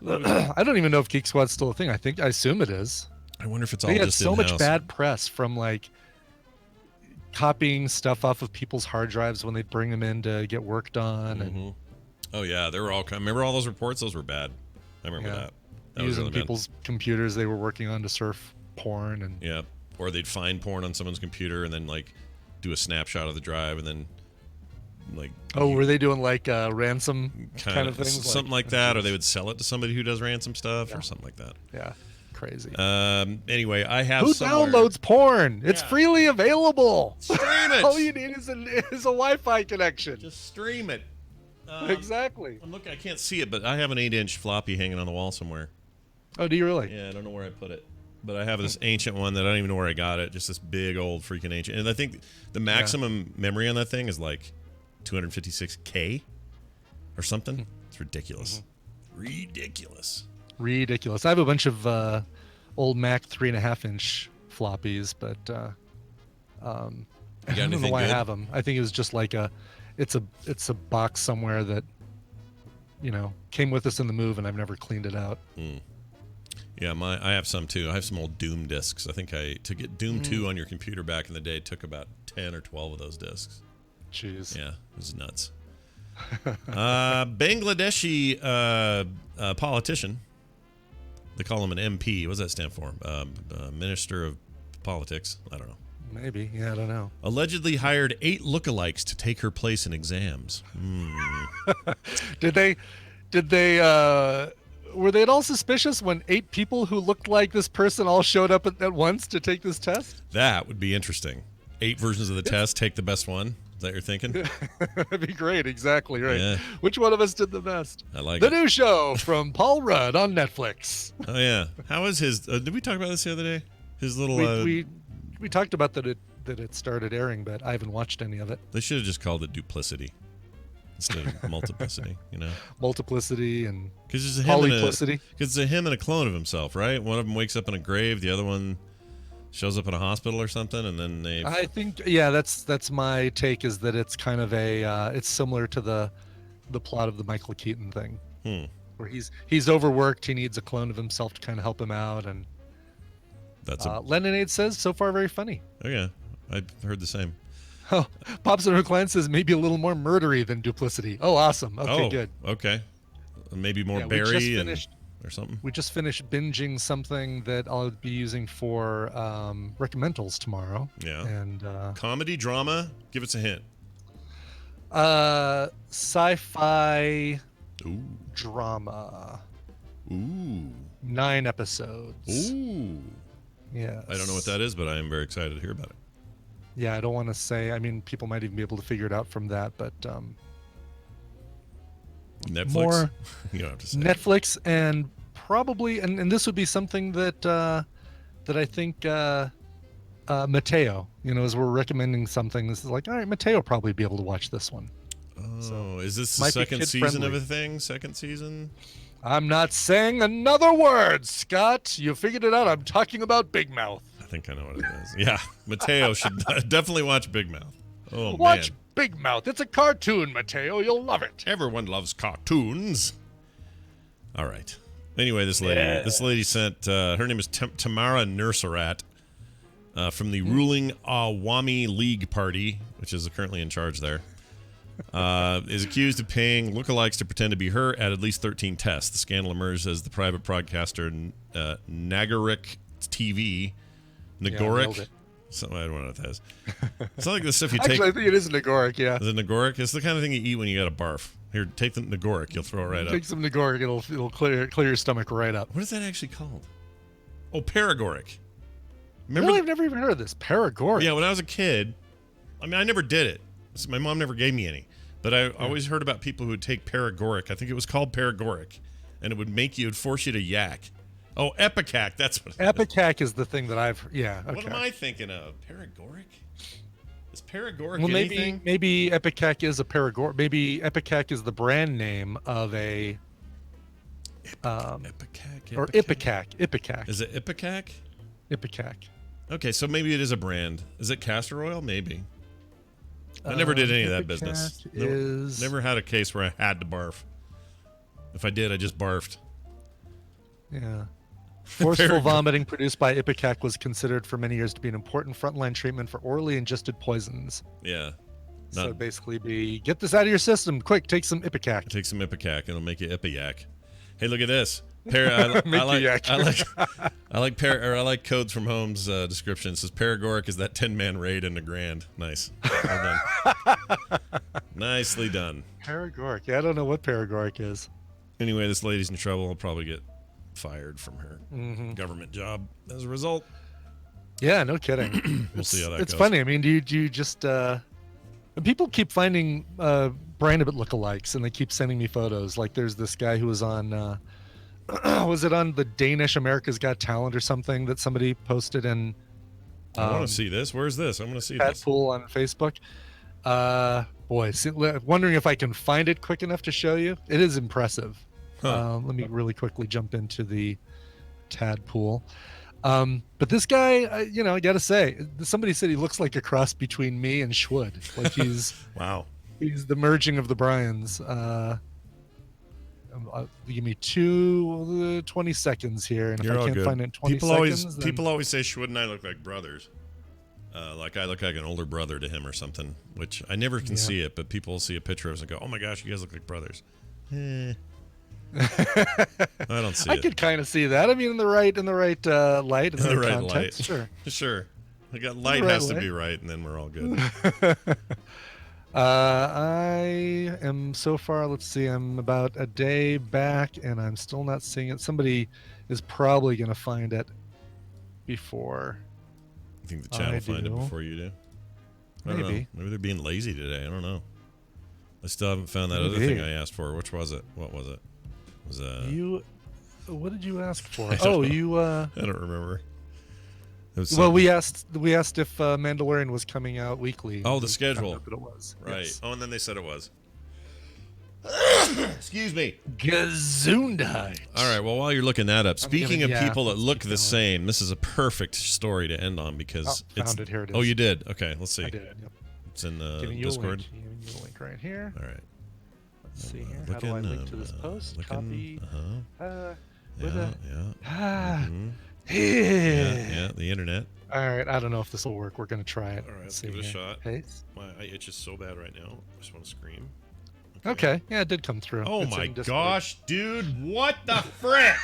I don't even know if Geek Squad's still a thing. I assume it is. I wonder if it's all They had just so in-house. much bad press from copying stuff off of people's hard drives when they bring them in to get work done, and Oh yeah, they were all. Remember all those reports? Those were bad. I remember Yeah. that. That was using really bad. people's computers they were working on to surf porn and Yeah, or they'd find porn on someone's computer and then do a snapshot of the drive and then were they doing ransom kind of things, something like that, or they would sell it to somebody who does ransom stuff or something like that. Yeah, crazy. Anyway, I have Who somewhere. downloads porn? It's freely available. Stream it. All you need is a Wi-Fi connection. Just stream it. Exactly. Look, I can't see it, but I have an 8-inch floppy hanging on the wall somewhere. Oh, do you really? Yeah, I don't know where I put it. But I have this ancient one that I don't even know where I got it. Just this big old freaking ancient. And I think the maximum memory on that thing is 256K or something. It's ridiculous. Ridiculous. Ridiculous. I have a bunch of old Mac 3.5-inch floppies, but I don't know anything why good? I have them. I think it was just it's a box somewhere that came with us in the move, and I've never cleaned it out. Yeah, I have some too. I have some old Doom discs. I think to get Doom 2 on your computer back in the day took about 10 or 12 of those discs. Jeez. Yeah, it was nuts. Bangladeshi politician. They call him an MP. What does that stand for? Minister of Politics. I don't know. Maybe. Yeah, I don't know. Allegedly hired 8 lookalikes to take her place in exams. Did they were they at all suspicious when 8 people who looked like this person all showed up at once to take this test? That would be interesting. 8 versions of the test. Take the best one. Is that what you're thinking? That'd be great. Exactly right. Yeah. Which one of us did the best? I like The it. new show from Paul Rudd on Netflix. Oh yeah. How is his? Did we talk about this the other day? His little. We talked about that it started airing, but I haven't watched any of it. They should have just called it Duplicity instead of Multiplicity. Multiplicity and Because it's him polyplicity. Because it's him and a clone of himself, right? One of them wakes up in a grave, the other one shows up in a hospital or something, and then they. I think that's my take, is that it's kind of it's similar to the plot of the Michael Keaton thing, where he's overworked, he needs a clone of himself to kind of help him out, and That's Leninade says so far very funny. Oh yeah, I heard the same. Oh, Pops and Klein says maybe a little more murdery than Duplicity. Oh, awesome. Okay, good. Okay, maybe more Yeah, we just Barry finished- or something. We just finished binging something that I'll be using for recommendals tomorrow. Yeah. And Comedy, drama. Give us a hint. Sci-fi Ooh. drama. Ooh. 9 episodes. Ooh. Yes. I don't know what that is, but I am very excited to hear about it. Yeah, I don't want to say. I mean, people might even be able to figure it out from that, but Netflix. more You don't have to say. Netflix and probably, and this would be something that that I think Mateo, as we're recommending something, this is like, all right, Mateo will probably be able to watch this one. Oh, is this the might be second season of kid-friendly. a thing? Second season? I'm not saying another word, Scott. You figured it out. I'm talking about Big Mouth. I think I know what it is. Yeah, Mateo should definitely watch Big Mouth. Oh, Watch man. Big Mouth. It's a cartoon, Mateo. You'll love it. Everyone loves cartoons. All right. Anyway, this lady sent, her name is Tamara Nurserat from the ruling Awami League Party, which is currently in charge there. Is accused of paying lookalikes to pretend to be her at least 13 tests. The scandal emerged as the private broadcaster Nagoric TV, nailed Nagoric. it. So, I don't know what that is. It's not like the stuff you Actually, take. I think it is Nagoric, yeah. Is it Nagoric? It's the kind of thing you eat when you got a barf. Here, take the Nagoric. You'll throw it right up. Take some Nagoric. It'll clear your stomach right up. What is that actually called? Oh, Paragoric. Really? I've never even heard of this. Paragoric. Yeah, when I was a kid, I mean, I never did it. My mom never gave me any. But I always heard about people who would take Paragoric. I think it was called Paragoric. And it would force you to yak. Oh, Epicac. That's what it is. Epicac is the thing that I've, yeah. Okay. What am I thinking of? Paragoric? Is Paragoric Well, anything? maybe Epicac is a Paragoric. Maybe Epicac is the brand name of a. Epicac? Or Ipecac. Ipecac. Is it Ipecac? Ipecac. Okay, so maybe it is a brand. Is it castor oil? Maybe. I never did any of that business. Is... Never had a case where I had to barf. If I did, I just barfed. Yeah. Forceful vomiting produced by Ipecac was considered for many years to be an important frontline treatment for orally ingested poisons. Yeah. So it'd basically be, get this out of your system. Quick, take some Ipecac. Take some Ipecac, and it'll make you Ipiac. Hey, look at this. I like Codes from Home's description. It says Paragoric is that 10-man raid in the Grand. Nice. Well done. Nicely done. Paragoric. Yeah, I don't know what Paragoric is. Anyway, this lady's in trouble. I'll probably get fired from her government job as a result. Yeah, no kidding. We'll see how that It's goes. funny. I mean, do you just people keep finding Brian Ibbott lookalikes, and they keep sending me photos. Like, there's this guy who was on was it on the Danish America's Got Talent or something that somebody posted in I want to see this. Where's this? I'm going to see Pat this. Pool on Facebook. Wondering if I can find it quick enough to show you. It is impressive. Let me really quickly jump into the Tadpool. But this guy, I gotta say, somebody said he looks like a cross between me and Schwood. Like he's wow. He's the merging of the Bryans. Give me 20 seconds here, and You're if all I can't good. find it in 20 people seconds, people always say Schwood and I look like brothers. Like I look like an older brother to him or something, which I never can see it, but people see a picture of us and go, "Oh my gosh, you guys look like brothers." I don't see I it. could kind of see that. I mean, in the right light, in the right light. context, sure. Sure. I got light right has to way. be right, and then we're all good. I am so far. Let's see. I'm about a day back, and I'm still not seeing it. Somebody is probably going to find it before. I think the chat will find it do. before you do. I don't know. Maybe. Maybe they're being lazy today. I don't know. I still haven't found that other Maybe. thing I asked for. Which was it? What was it? Was You. What did you ask for? I don't Oh, know. you. I don't remember. It was Well, we something- asked if Mandalorian was coming out weekly. Oh, the We schedule. found out that it was. Right. Yes. Oh, and then they said it was. Excuse me. Gesundheit. All right. Well, while you're looking that up, speaking of yeah, people that let's look keep the going. same, this is a perfect story to end on because Oh, found it. Here it is. Oh, you did. Okay. Let's see. I did it. Yep. It's in the Giving you Discord. a link. Giving you a link right here. All right. Let's see here. How do I link to this post? Copy. With Yeah. a. Yeah. Ah. Mhm. Yeah. Yeah. The internet. All right. I don't know if this will work. We're gonna try it. All right. Let's see give it a here. shot. Paste. My eye itches so bad right now. I just want to scream. Okay. Yeah, it did come through. Oh It's my in Discord. gosh, dude! What the frick?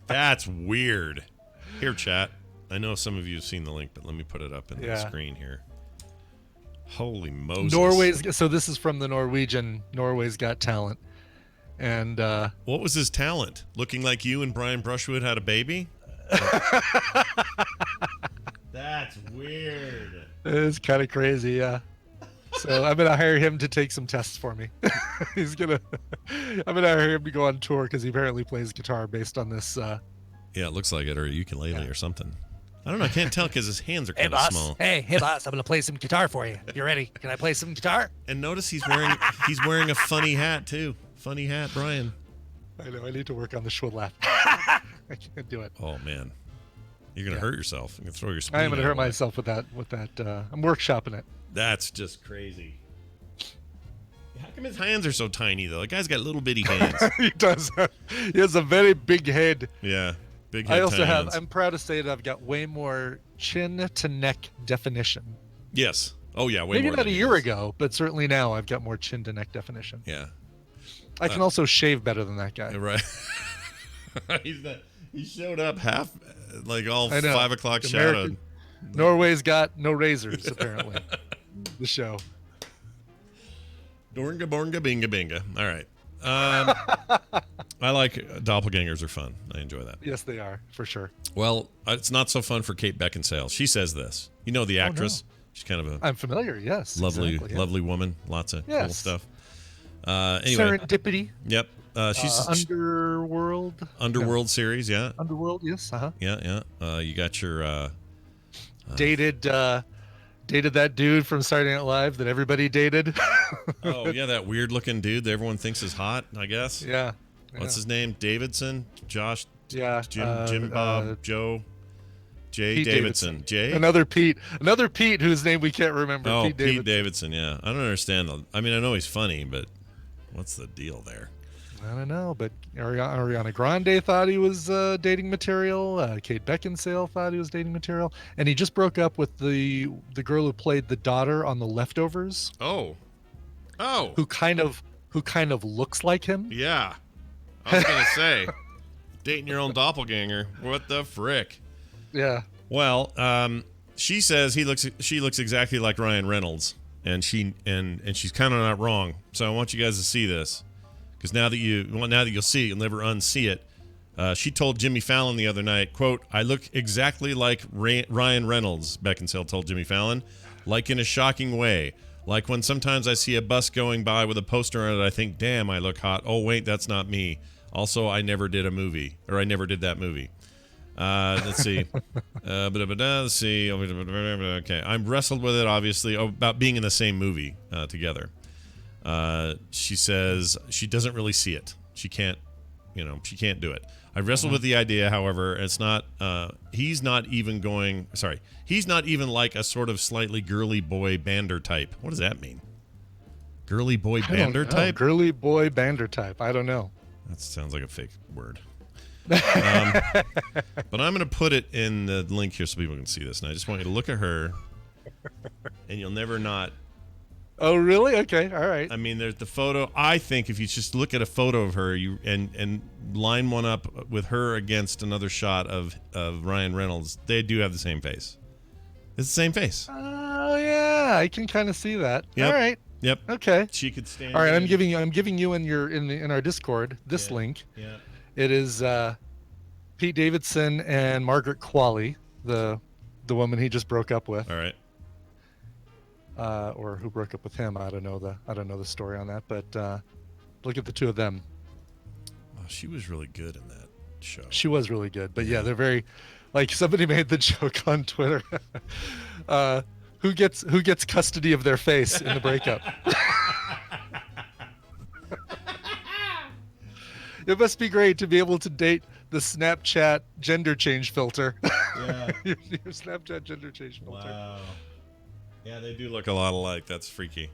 That's weird. Here, chat. I know some of you have seen the link, but let me put it up in the Yeah. screen here. Holy Moses! Norway's. So this is from the Norwegian. Norway's Got Talent. And What was his talent? Looking like you and Brian Brushwood had a baby? That's weird. it's kind of crazy. Yeah. So I'm gonna hire him to take some tests for me. I'm gonna hire him to go on tour because he apparently plays guitar based on this. Yeah, it looks like it, or a ukulele or something. I don't know. I can't tell because his hands are Hey kind of boss, small. hey boss, I'm gonna play some guitar for you. You ready? Can I play some guitar? And notice he's wearing a funny hat too. Funny hat, Brian. I know. I need to work on the Schwood laugh. I can't do it. Oh man, you're gonna hurt yourself. You're gonna throw your. I am gonna speed hurt away. myself with that. I'm workshopping it. That's just crazy. How come his hands are so tiny though? The guy's got little bitty hands. He does. He has a very big head. Yeah, big head. I also tiny have. hands. I'm proud to say that I've got way more chin to neck definition. Yes. Oh yeah, way Maybe more not than a he year is. ago, but certainly now I've got more chin to neck definition. Yeah. I can also shave better than that guy. Right. He showed up half, like all I know. 5 o'clock American- shadowed. Norway's got no razors apparently. The show. Dornga, bornga, binga, binga. All right. I like doppelgangers are fun. I enjoy that. Yes, they are for sure. Well, it's not so fun for Kate Beckinsale. She says this. You know the actress. She's kind of a I'm familiar. Yes. lovely, exactly, yeah. lovely woman. Lots of cool Yes. stuff. Anyway, Serendipity. yep. She's Underworld. series. Yeah, Underworld. Yes. Uh-huh. yeah. You got your. Dated that dude from Saturday Night Live that everybody dated. Oh yeah, that weird looking dude that everyone thinks is hot. I guess. Yeah. What's his name? Davidson. Josh. Yeah. Jim Bob. Joe. Jay Pete Davidson. Jay. Another Pete whose name we can't remember. Oh, Pete Davidson. Davidson. Yeah, I don't understand. I mean, I know he's funny, but what's the deal there? I don't know, but Ariana Grande thought he was dating material. Kate Beckinsale thought he was dating material, and he just broke up with the girl who played the daughter on The Leftovers, Oh. who kind of looks like him. Yeah. I was gonna say, dating your own doppelganger. What the frick? Yeah. Well, she says she looks exactly like Ryan Reynolds, and she's kind of not wrong. So I want you guys to see this, because now that you'll see it, you'll never unsee it. She told Jimmy Fallon the other night, quote, "I look exactly like Ryan Reynolds," Beckinsale told Jimmy Fallon, "like in a shocking way. Like when sometimes I see a bus going by with a poster on it, I think, damn, I look hot. Oh, wait, that's not me. Also, I never did that movie. Let's see. Let's see. Okay. I'm wrestled with it, obviously, about being in the same movie together. She says she doesn't really see it. She can't do it. I wrestled with the idea, however, it's not, he's not even like a sort of slightly girly boy bander type. What does that mean? Girly boy bander type? Girly boy bander type. I don't know. That sounds like a fake word. But I'm going to put it in the link here so people can see this. And I just want you to look at her, and you'll never not. Oh, really? Okay. All right. I mean, there's the photo. I think if you just look at a photo of her, and line one up with her against another shot of Ryan Reynolds, they do have the same face. It's the same face. Oh, yeah. I can kind of see that. Yep. All right. Yep. Okay. She could stand. All right. I'm in. giving you in our Discord this link. Yeah. It is Pete Davidson and Margaret Qualley, the woman he just broke up with, All right. or who broke up with him. I don't know the story on that, but look at the two of them. Oh, she was really good in that show. She was really good, but yeah, they're very, like somebody made the joke on Twitter. Who gets custody of their face in the breakup? It must be great to be able to date the Snapchat gender change filter. Yeah. your Snapchat gender change filter. Wow. Yeah, they do look a lot alike. That's freaky.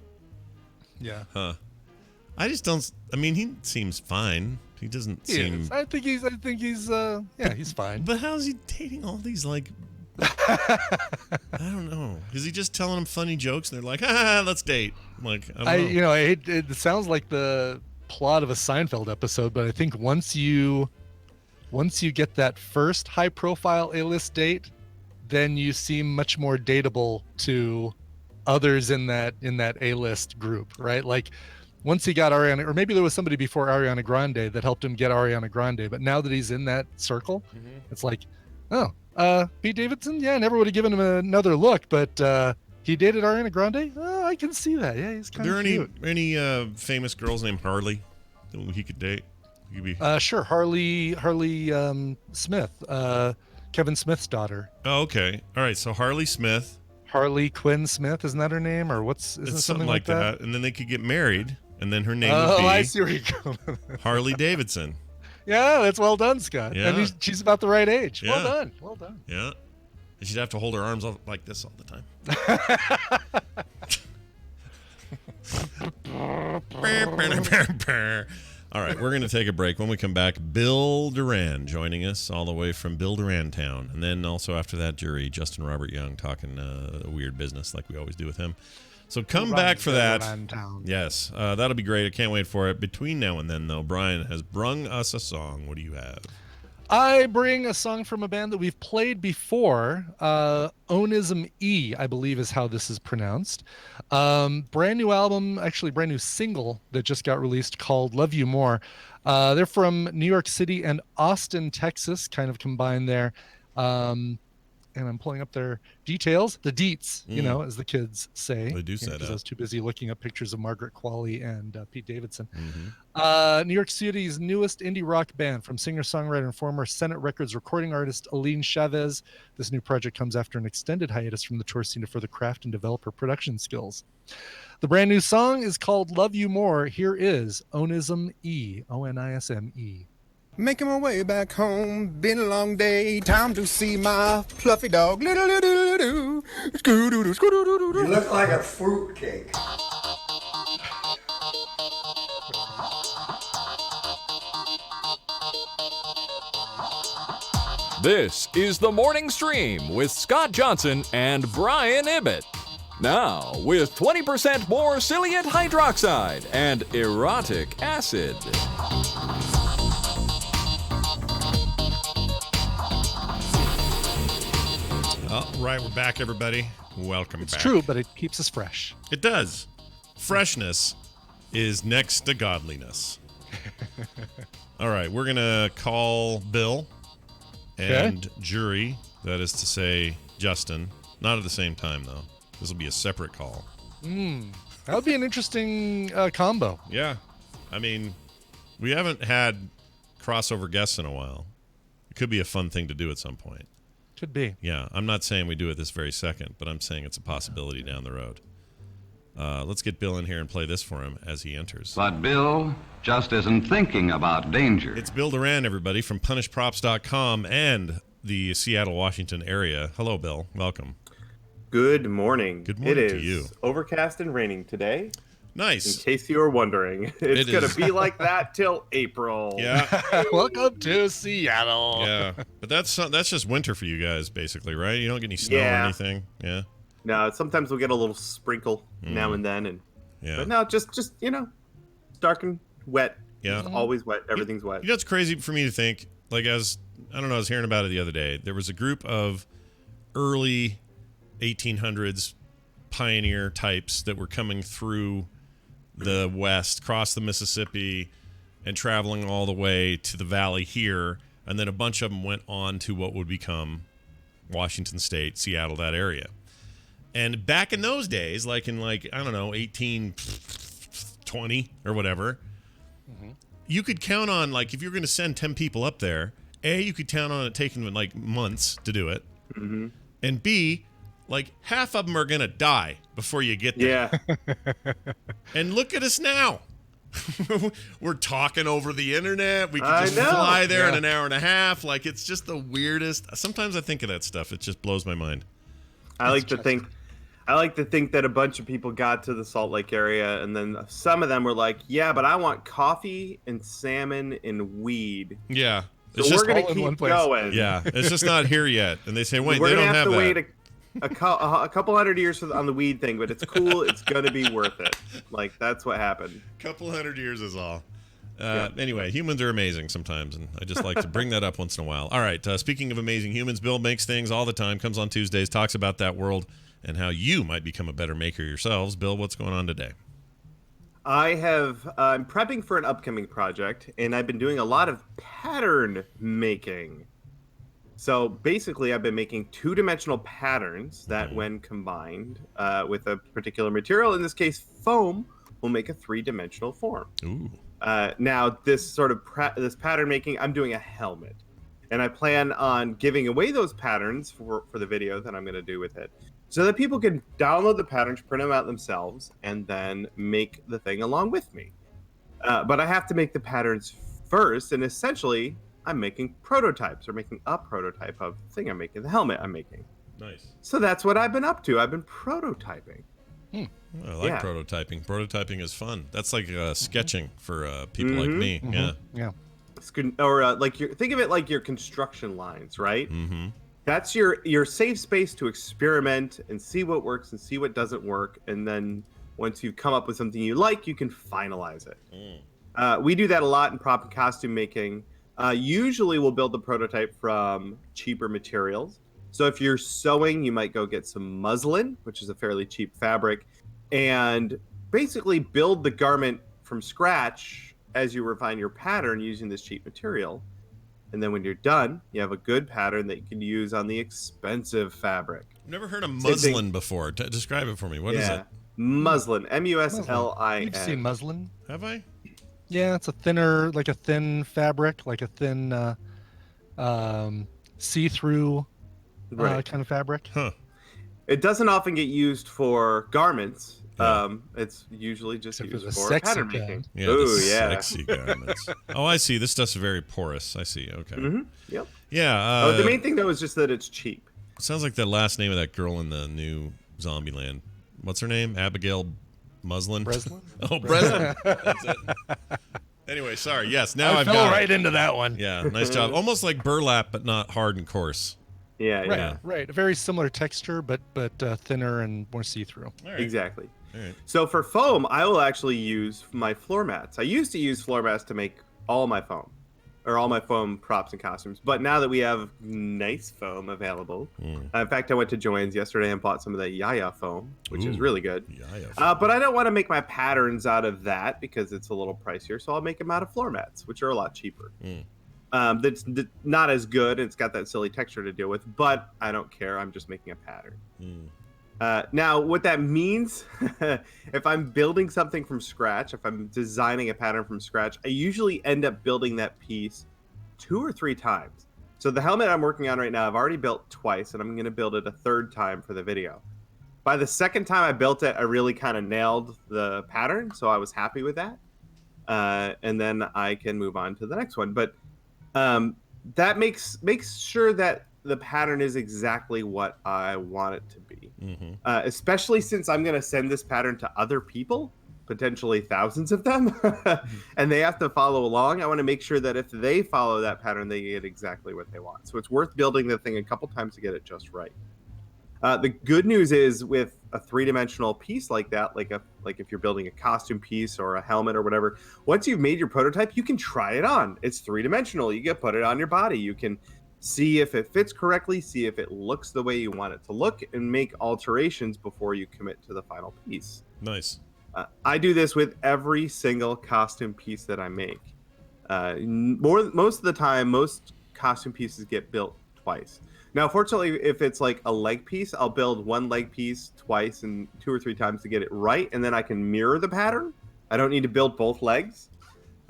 Yeah. Huh. I just don't. I mean, he seems fine. He doesn't He seem. is. I think he's yeah, he's fine. But how is he dating all these like? I don't know. Is he just telling them funny jokes and they're like, let's date? Like, I don't know. It sounds like the plot of a Seinfeld episode, but I think once you get that first high profile A-list date, then you seem much more dateable to others in that A-list group, right? Like once he got Ariana, or maybe there was somebody before Ariana Grande that helped him get Ariana Grande, but now that he's in that circle, It's like, oh, Pete Davidson, yeah, I never would have given him another look, but He dated Ariana Grande? Oh, I can see that. Yeah, he's Are kind there of cute. any famous girls named Harley that he could date? He could be. Sure. Harley Smith, Kevin Smith's daughter. Oh, okay. All right. So Harley Smith. Harley Quinn Smith, isn't that her name, or what's? Isn't It's it something like that. And then they could get married, and then her name would Oh, be I see where you're going. Harley Davidson. Yeah, that's well done, Scott. Yeah. And she's about the right age. Yeah. Well done. Well done. Yeah. And she'd have to hold her arms up like this all the time. All right, we're going to take a break. When we come back, Bill Duran joining us all the way from Bill Duran Town. And then also after that, jury, Justin Robert Young talking weird business like we always do with him. So come back for that. Yes, that'll be great. I can't wait for it. Between now and then, though, Brian has brung us a song. What do you have? I bring a song from a band that we've played before. Onism E, I believe is how this is pronounced. Brand new album, actually brand new single that just got released called Love You More. They're from New York City and Austin, Texas, kind of combined there. And I'm pulling up their details, the deets, you know, as the kids say. They do say that. I was too busy looking up pictures of Margaret Qualley and Pete Davidson. Mm-hmm. New York City's newest indie rock band from singer-songwriter and former Senate Records recording artist Aline Chavez. This new project comes after an extended hiatus from the tour scene to further craft and develop her production skills. The brand new song is called Love You More. Here is Onism E, O-N-I-S-M-E. Making my way back home, been a long day, time to see my fluffy dog. You look like a fruitcake. This is the Morning Stream with Scott Johnson and Brian Ibbett. Now, with 20% more psyllium hydroxide and erotic acid. All right, we're back, everybody. Welcome It's back. true, but it keeps us fresh. It does. Freshness is next to godliness. All right, we're going to call Bill and jury, that is to say Justin. Not at the same time, though. This will be a separate call. That would be an interesting combo. Yeah. I mean, we haven't had crossover guests in a while. It could be a fun thing to do at some point. Could be. Yeah, I'm not saying we do it this very second, but I'm saying it's a possibility down the road. Let's get Bill in here and play this for him as he enters. But Bill just isn't thinking about danger. It's Bill Duran, everybody, from punishprops.com and the Seattle, Washington area. Hello, Bill. Welcome. Good morning. Good morning it to is you. Overcast and raining today. Nice. In case you were wondering, it's going is. to be like that till April. Yeah. Welcome to Seattle. Yeah. But that's just winter for you guys, basically, right? You don't get any snow or anything. Yeah. No, sometimes we'll get a little sprinkle now and then, and but no, just dark and wet. Yeah. It's always wet. Everything's wet. You know, it's crazy for me to think, like, I was hearing about it the other day. There was a group of early 1800s pioneer types that were coming through the West, across the Mississippi, and traveling all the way to the valley here. And then a bunch of them went on to what would become Washington State, Seattle, that area. And back in those days, like in 1820 or whatever, you could count on, like, if you're going to send 10 people up there, A, you could count on it taking like months to do it. Mm-hmm. And B, like, half of them are going to die before you get there. Yeah. And look at us now. We're talking over the internet. We I can just know. fly there in Yeah. an hour and a half. Like, it's just the weirdest. Sometimes I think of that stuff. It just blows my mind. I like to think that a bunch of people got to the Salt Lake area, and then some of them were like, "Yeah, but I want coffee and salmon and weed." Yeah. So we're gonna keep going. Yeah. It's just not here yet. And they say, wait, we're they gonna don't have to that. wait a couple hundred years on the weed thing, but it's cool. It's gonna be worth it. Like, that's what happened. Couple hundred years is all. Anyway, humans are amazing sometimes, and I just like to bring that up once in a while. All right, speaking of amazing humans, Bill makes things all the time, comes on Tuesdays, talks about that world and how you might become a better maker yourselves. Bill, what's going on today? I'm prepping for an upcoming project, and I've been doing a lot of pattern making. So basically, I've been making 2-dimensional patterns that, when combined with a particular material, in this case foam, will make a 3-dimensional form. Ooh. Now, this sort of this pattern making, I'm doing a helmet, and I plan on giving away those patterns for the video that I'm going to do with it, so that people can download the patterns, print them out themselves, and then make the thing along with me. But I have to make the patterns first, and essentially, I'm making prototypes, or making a prototype of the thing I'm making, the helmet I'm making. Nice. So that's what I've been up to. I've been prototyping. I like prototyping. Prototyping is fun. That's like sketching for people like me. Yeah. It's good. Or like think of it like your construction lines, right? Mm-hmm. That's your safe space to experiment and see what works and see what doesn't work, and then once you've come up with something you like, you can finalize it. We do that a lot in prop and costume making. Usually we'll build the prototype from cheaper materials. So if you're sewing, you might go get some muslin, which is a fairly cheap fabric, and basically build the garment from scratch as you refine your pattern using this cheap material. And then when you're done, you have a good pattern that you can use on the expensive fabric. I've never heard of muslin before. Describe it for me. What is it? Muslin. M-U-S-L-I-N. You've seen muslin? Have I? Yeah, it's a thin fabric, like a thin see-through kind of fabric. Huh. It doesn't often get used for garments. It's usually just used for pattern making. Yeah, Ooh, sexy garments. Oh, I see. This stuff's very porous. I see. Okay. Yep. Yeah. The main thing though is just that it's cheap. Sounds like the last name of that girl in the new Zombieland. What's her name? Abigail Muslin? Breslin? Oh, Breslin. That's it. Anyway, sorry. Yes, now I've fell got right into that one. Yeah, nice job. Almost like burlap, but not hard and coarse. Yeah. Right. A very similar texture, but thinner and more see-through. Right. Exactly. All right. So for foam, I will actually use my floor mats. I used to use floor mats to make all my foam, or all my foam props and costumes. But now that we have nice foam available, in fact, I went to Joann's yesterday and bought some of that Yaya foam, which is really good. Yaya foam. But I don't want to make my patterns out of that because it's a little pricier. So I'll make them out of floor mats, which are a lot cheaper. That's not as good. It's got that silly texture to deal with, but I don't care. I'm just making a pattern. Now, what that means, if I'm building something from scratch, if I'm designing a pattern from scratch, I usually end up building that piece 2 or 3 times. So the helmet I'm working on right now, I've already built twice, and I'm going to build it a 3rd time for the video. By the 2nd time I built it, I really kind of nailed the pattern, so I was happy with that. And then I can move on to the next one. But that makes sure that the pattern is exactly what I want it to be. Especially since I'm going to send this pattern to other people, potentially thousands of them, and they have to follow along. I want to make sure that if they follow that pattern, they get exactly what they want. So it's worth building the thing a couple times to get it just right. The good news is with a 3-dimensional piece like that, like if you're building a costume piece or a helmet or whatever, once you've made your prototype, you can try it on. It's 3-dimensional. You can put it on your body. You can see if it fits correctly, see if it looks the way you want it to look, and make alterations before you commit to the final piece. Nice. I do this with every single costume piece that I make. Most of the time, most costume pieces get built twice. Now, fortunately, if it's like a leg piece, I'll build one leg piece twice and 2 or 3 times to get it right, and then I can mirror the pattern. I don't need to build both legs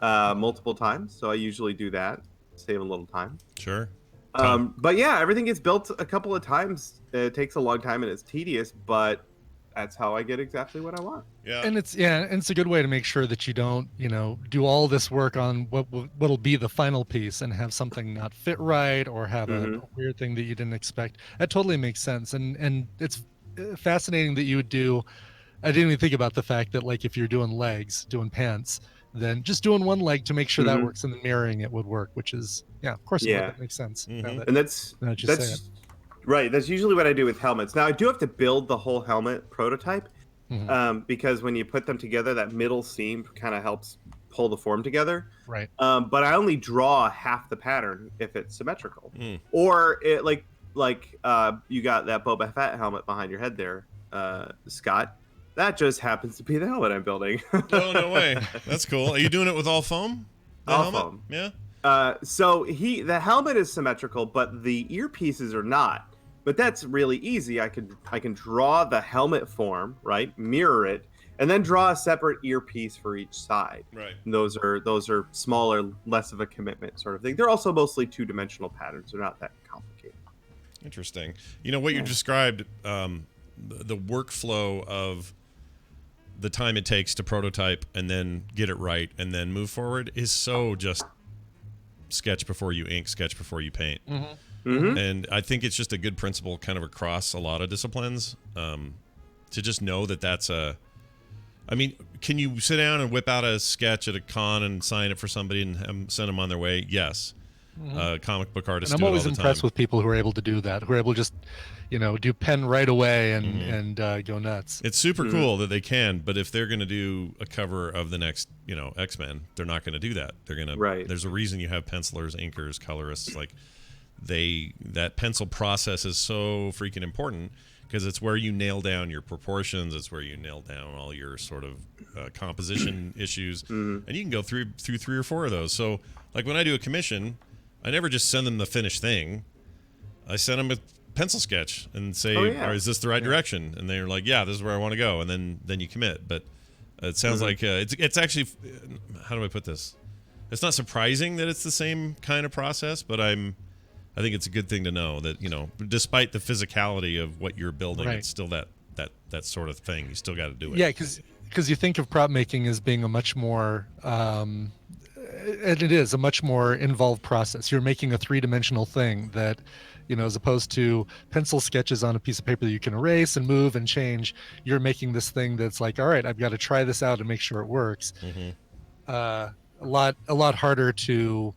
multiple times, so I usually do that, save a little time. Sure. But yeah, everything gets built a couple of times. It takes a long time and it's tedious, but that's how I get exactly what I want. Yeah. And it's a good way to make sure that you don't, do all this work on what'll be the final piece and have something not fit right or have a weird thing that you didn't expect. That totally makes sense. And it's fascinating that you would do. I didn't even think about the fact that, like, if you're doing doing pants, then just doing one leg to make sure that works, and then mirroring it would work, which is, of course, that makes sense. And that's right. That's usually what I do with helmets. Now, I do have to build the whole helmet prototype because when you put them together, that middle seam kind of helps pull the form together. Right. But I only draw half the pattern if it's symmetrical, or it like you got that Boba Fett helmet behind your head there, Scott. That just happens to be the helmet I'm building. Oh, no way. That's cool. Are you doing it with all foam? All foam. Yeah. So the helmet is symmetrical, but the earpieces are not. But that's really easy. I can draw the helmet form, right? Mirror it, and then draw a separate earpiece for each side. Right. And those are smaller, less of a commitment sort of thing. They're also mostly 2-dimensional patterns. They're not that complicated. Interesting. You know what you described, the workflow of the time it takes to prototype and then get it right and then move forward is so just sketch before you ink, sketch before you paint. And I think it's just a good principle kind of across a lot of disciplines, to just know that that's I mean, can you sit down and whip out a sketch at a con and sign it for somebody and send them on their way? Yes. Comic book artists And do I'm it all always the impressed time. with people who are able to do that, who are able to just, do pen right away and go nuts. It's super cool that they can, but if they're going to do a cover of the next, X-Men, they're not going to do that. They're going to There's a reason you have pencilers, inkers, colorists. Like that pencil process is so freaking important because it's where you nail down your proportions. It's where you nail down all your sort of composition issues, and you can go through 3 or 4 of those. So, like when I do a commission, I never just send them the finished thing. I send them a pencil sketch and say, "Or is this the right direction?" And they're like, "Yeah, this is where I want to go." And then you commit. But it sounds like it's actually, how do I put this? It's not surprising that it's the same kind of process, but I think it's a good thing to know that, despite the physicality of what you're building, it's still that sort of thing. You still got to do it. Yeah, because you think of prop making as being a much more, and it is a much more involved process. You're making a 3-dimensional thing that, as opposed to pencil sketches on a piece of paper that you can erase and move and change, you're making this thing that's like, all right, I've got to try this out and make sure it works. A lot harder to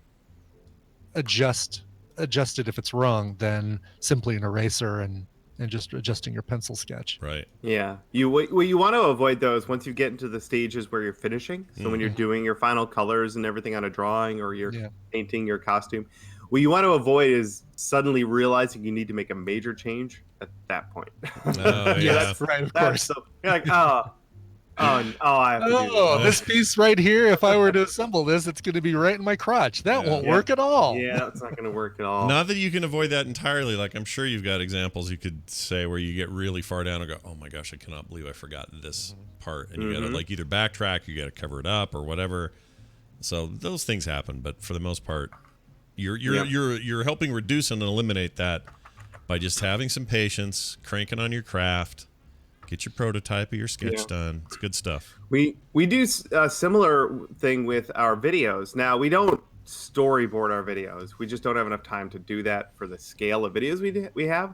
adjust it if it's wrong than simply an eraser and just adjusting your pencil sketch. Right. Yeah. What you want to avoid though is once you get into the stages where you're finishing. So when you're doing your final colors and everything on a drawing or you're painting your costume, what you want to avoid is suddenly realizing you need to make a major change at that point. That's right. Of course. So you're like, I have to do this piece right here, if I were to assemble this, it's going to be right in my crotch. That won't work at all. Yeah, it's not going to work at all. Not that you can avoid that entirely. Like, I'm sure you've got examples you could say where you get really far down and go, oh my gosh, I cannot believe I forgot this part. And you got to like either backtrack, you got to cover it up or whatever. So those things happen. But for the most part, you're helping reduce and eliminate that by just having some patience, cranking on your craft. Get your prototype of your sketch done. It's good stuff. We do a similar thing with our videos. Now, we don't storyboard our videos. We just don't have enough time to do that for the scale of videos we have.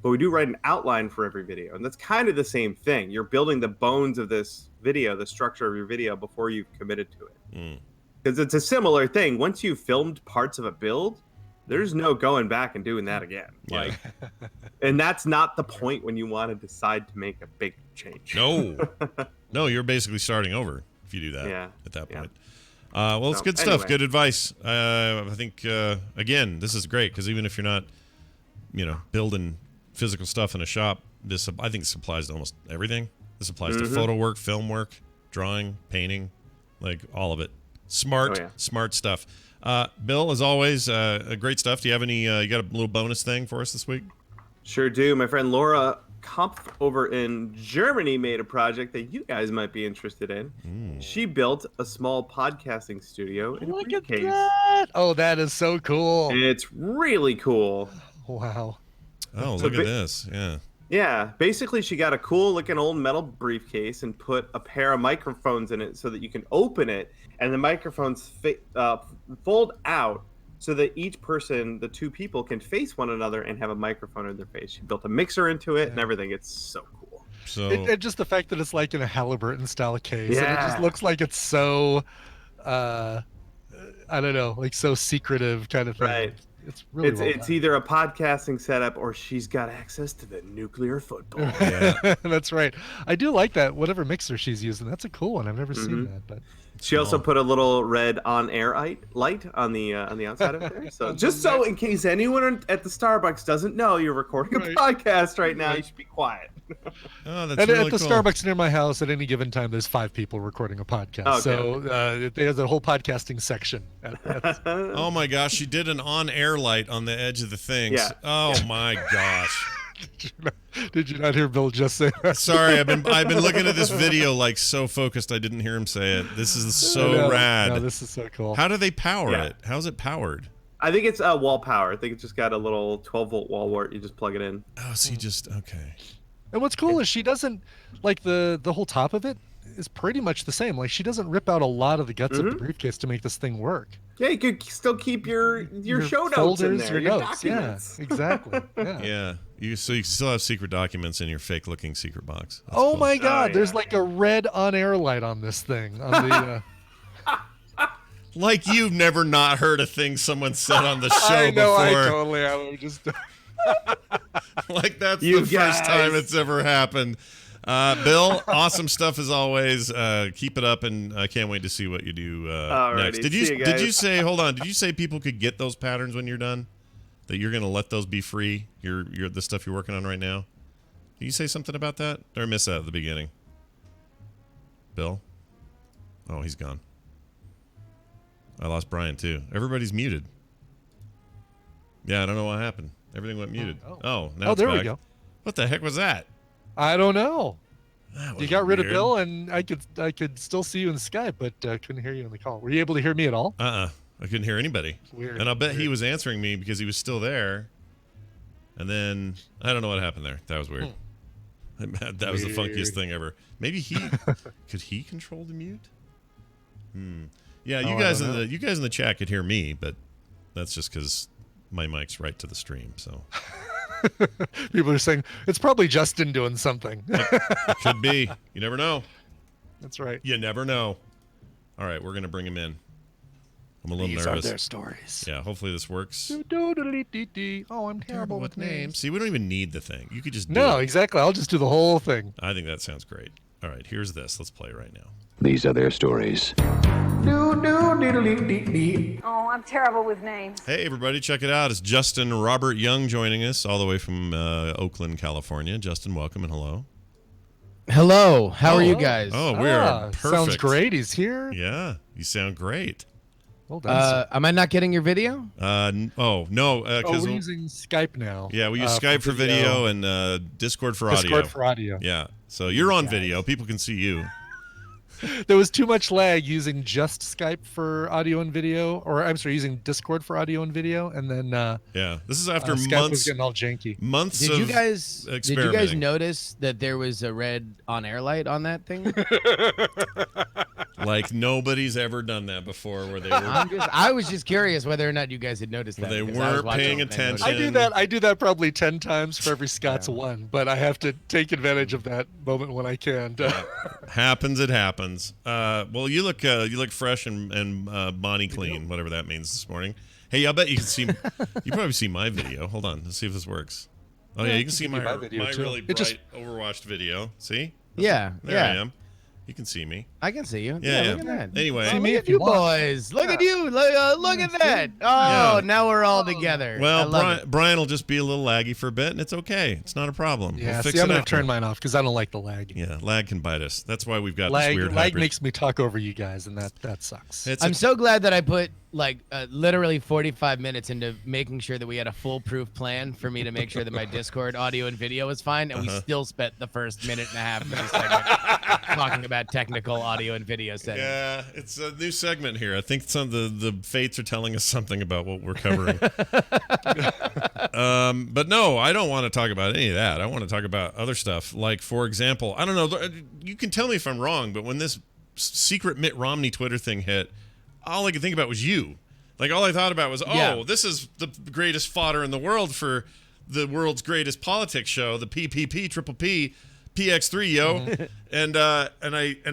But we do write an outline for every video. And that's kind of the same thing. You're building the bones of this video, the structure of your video, before you've committed to it. Because it's a similar thing. Once you've filmed parts of a build, there's no going back and doing that again. Like, and that's not the point when you want to decide to make a big change. No, you're basically starting over if you do that at that point. Well, it's good stuff. Anyway. Good advice. I think, again, this is great because even if you're not, building physical stuff in a shop, I think this applies to almost everything. This applies to photo work, film work, drawing, painting, like all of it. Smart stuff. Bill, as always, great stuff. Do you have any, you got a little bonus thing for us this week? Sure do. My friend Laura Kampf over in Germany made a project that you guys might be interested in. She built a small podcasting studio in a briefcase. That. Oh, that is so cool. It's really cool. Wow. Oh, look at this. Yeah. Yeah, basically she got a cool looking old metal briefcase and put a pair of microphones in it so that you can open it and the microphones fold out so that each person, the 2 people, can face one another and have a microphone in their face. She built a mixer into it and everything. It's so cool. So and just the fact that it's like in a Halliburton style case. And it just looks like it's so, I don't know, like so secretive kind of thing. Right. It's really it's either a podcasting setup or she's got access to the nuclear football. That's right. I do like that. Whatever mixer she's using, that's a cool one. I've never seen that. But she also put a little red on-air light on the outside of there. So just so in case anyone at the Starbucks doesn't know you're recording a podcast right now, you should be quiet. Oh, that's And really at the cool. Starbucks near my house, at any given time, there's 5 people recording a podcast. Okay. So there's a whole podcasting section. Oh my gosh, she did an on-air light on the edge of the things. Yeah. Oh my gosh. Did you not hear Bill just say that? Sorry, I've been looking at this video like so focused I didn't hear him say it. This is so No, rad. No, this is so cool. How do they power Yeah. it? How's it powered? I think it's wall power. I think it's just got a little 12-volt wall where you just plug it in. Oh, so you just okay. And what's cool is she doesn't like the whole top of it is pretty much the same. Like she doesn't rip out a lot of the guts of the briefcase to make this thing work. Yeah, you could still keep your show notes folders, in there, your your notes. documents. Yeah, exactly. Yeah. Yeah. You still have secret documents in your fake looking secret box. That's Oh cool. my God! yeah. There's like a red on-air light on this thing. On the, Like you've never not heard a thing someone said on the show I know. before. I totally. I was just. Like that's You the first guys. time it's ever happened. Bill, awesome stuff as always. Keep it up, and I can't wait to see what you do Alrighty, next. Did see you did you guys. say? Hold on. Did you say people could get those patterns when you're done? That you're gonna let those be free? Your the stuff you're working on right now. Did you say something about that? Or I missed that at the beginning? Bill? Oh, he's gone. I lost Brian too. Everybody's muted. Yeah, I don't know what happened. Everything went muted. Oh, now it's there we back. go. What the heck was that? I don't know. That You was got rid of weird. Bill, and I could still see you in Skype, but couldn't hear you on the call. Were you able to hear me at all? I couldn't hear anybody. Weird. And I'll bet he was answering me because he was still there. And then I don't know what happened there. That was weird. That was the funkiest Weird. thing ever. Maybe he could he control the mute? Yeah, Oh, you I guys don't in know. the chat could hear me, but that's just because my mic's right to the stream. So People are saying it's probably Justin doing something. it could be. You never know. That's right. You never know. All right, we're gonna bring him in. I'm a little These nervous. are their stories. Yeah, hopefully this works. Oh, I'm terrible with names. See, we don't even need the thing. You could just do No, it. exactly. I'll just do the whole thing. I think that sounds great. All right, here's this. Let's play right now. These are their stories. Oh, I'm terrible with names. Hey, everybody, check it out. It's Justin Robert Young joining us all the way from Oakland, California. Justin, welcome and hello. Hello. How are you guys? Oh, we are perfect. Sounds great. He's here. Yeah, you sound great. Well done. Am I not getting your video? Oh, no. We're using Skype now. Yeah, we use Skype for video and Discord for audio. Discord for audio. Yeah, so you're on video. People can see you. There was too much lag using just Skype for audio and video, or I'm sorry, using Discord for audio and video, and then Yeah, this is after Skype was months getting all janky. Did of you guys experimenting. notice that there was a red on-air light on that thing? Like nobody's ever done that before, where they were I was just curious whether or not you guys had noticed that. They because I was weren't watching paying it and I noticed attention. I do that probably 10 times for every Scott's one, but I have to take advantage of that moment when I can. happens. It happens. Well, you look fresh and Bonnie clean, whatever that means this morning. Hey, I bet you can see. You probably see my video. Hold on, let's see if this works. Oh yeah, you can see my video, too. really It bright just- Overwatched video. See? Yeah, There yeah. I am. You can see me. I can see you. Yeah, Look at that. Anyway, Oh, look at you boys. Look at you. Look at that. Oh, Yeah. now we're all together. I well, love it. Brian will just be a little laggy for a bit, and it's okay. It's not a problem. Yeah, we'll fix see, I'm it going to after. turn mine off because I don't like the lag. Yeah, lag can bite us. That's why we've got this Lag weird hybrid. makes me talk over you guys, and that sucks. I'm so glad that I put like literally 45 minutes into making sure that we had a foolproof plan for me to make sure that my Discord audio and video was fine, and we still spent the first minute and a half of this segment talking about technical audio and video settings. Yeah, it's a new segment here. I think some of the fates are telling us something about what we're covering. But no, I don't want to talk about any of that. I want to talk about other stuff. Like, for example, I don't know. You can tell me if I'm wrong, but when this secret Mitt Romney Twitter thing hit, all I could think about was you. Like, all I thought about was, this is the greatest fodder in the world for the world's greatest politics show, the PPP, Triple P, PX3, yo. And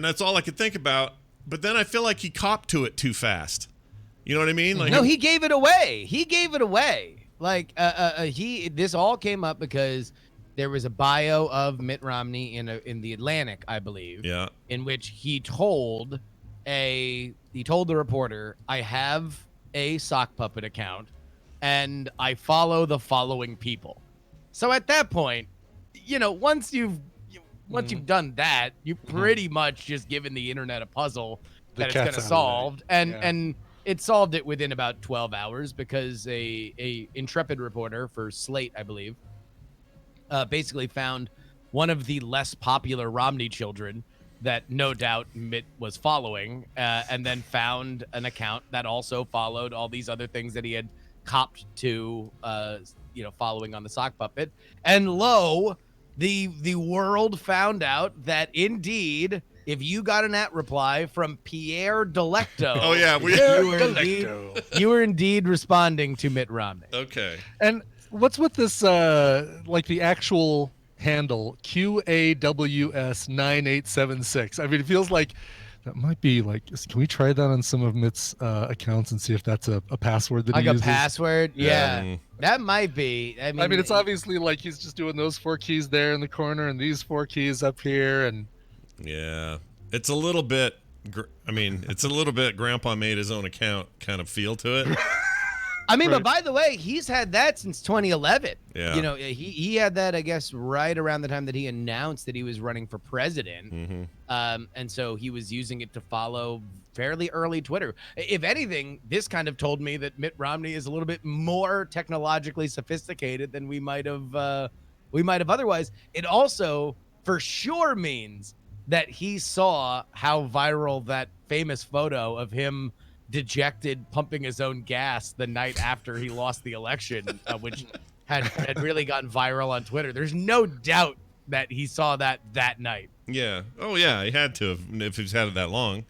that's all I could think about. But then I feel like he copped to it too fast. You know what I mean? Like, No, he gave it away. He gave it away. Like this all came up because there was a bio of Mitt Romney in the Atlantic, I believe. Yeah. In which he told the reporter, I have a sock puppet account and I follow the following people. So at that point, once you've done that, you pretty much just given the internet a puzzle that it's going to solve, and it solved it within about 12 hours because a intrepid reporter for Slate, I believe, basically found one of the less popular Romney children that no doubt Mitt was following, and then found an account that also followed all these other things that he had copped to, following on the sock puppet. And lo, the world found out that indeed, if you got an @reply from Pierre Delecto, Oh, yeah, you were indeed responding to Mitt Romney. Okay. And what's with this, the actual handle QAWS9876? I mean, it feels like that might be like, can we try that on some of Mitt's accounts and see if that's a password that he uses? Like a password? Yeah. That might be. I mean, it's obviously like he's just doing those 4 keys there in the corner and these 4 keys up here. And yeah, it's a little bit, Grandpa made his own account kind of feel to it. I mean, but by the way, he's had that since 2011. Yeah. He had that, I guess, right around the time that he announced that he was running for president. Mm-hmm. And so he was using it to follow fairly early Twitter. If anything, this kind of told me that Mitt Romney is a little bit more technologically sophisticated than we might have otherwise. It also for sure means that he saw how viral that famous photo of him dejected pumping his own gas the night after he lost the election, which had really gotten viral on Twitter. There's no doubt that he saw that night. Yeah. Oh, yeah. He had to have, if he's had it that long.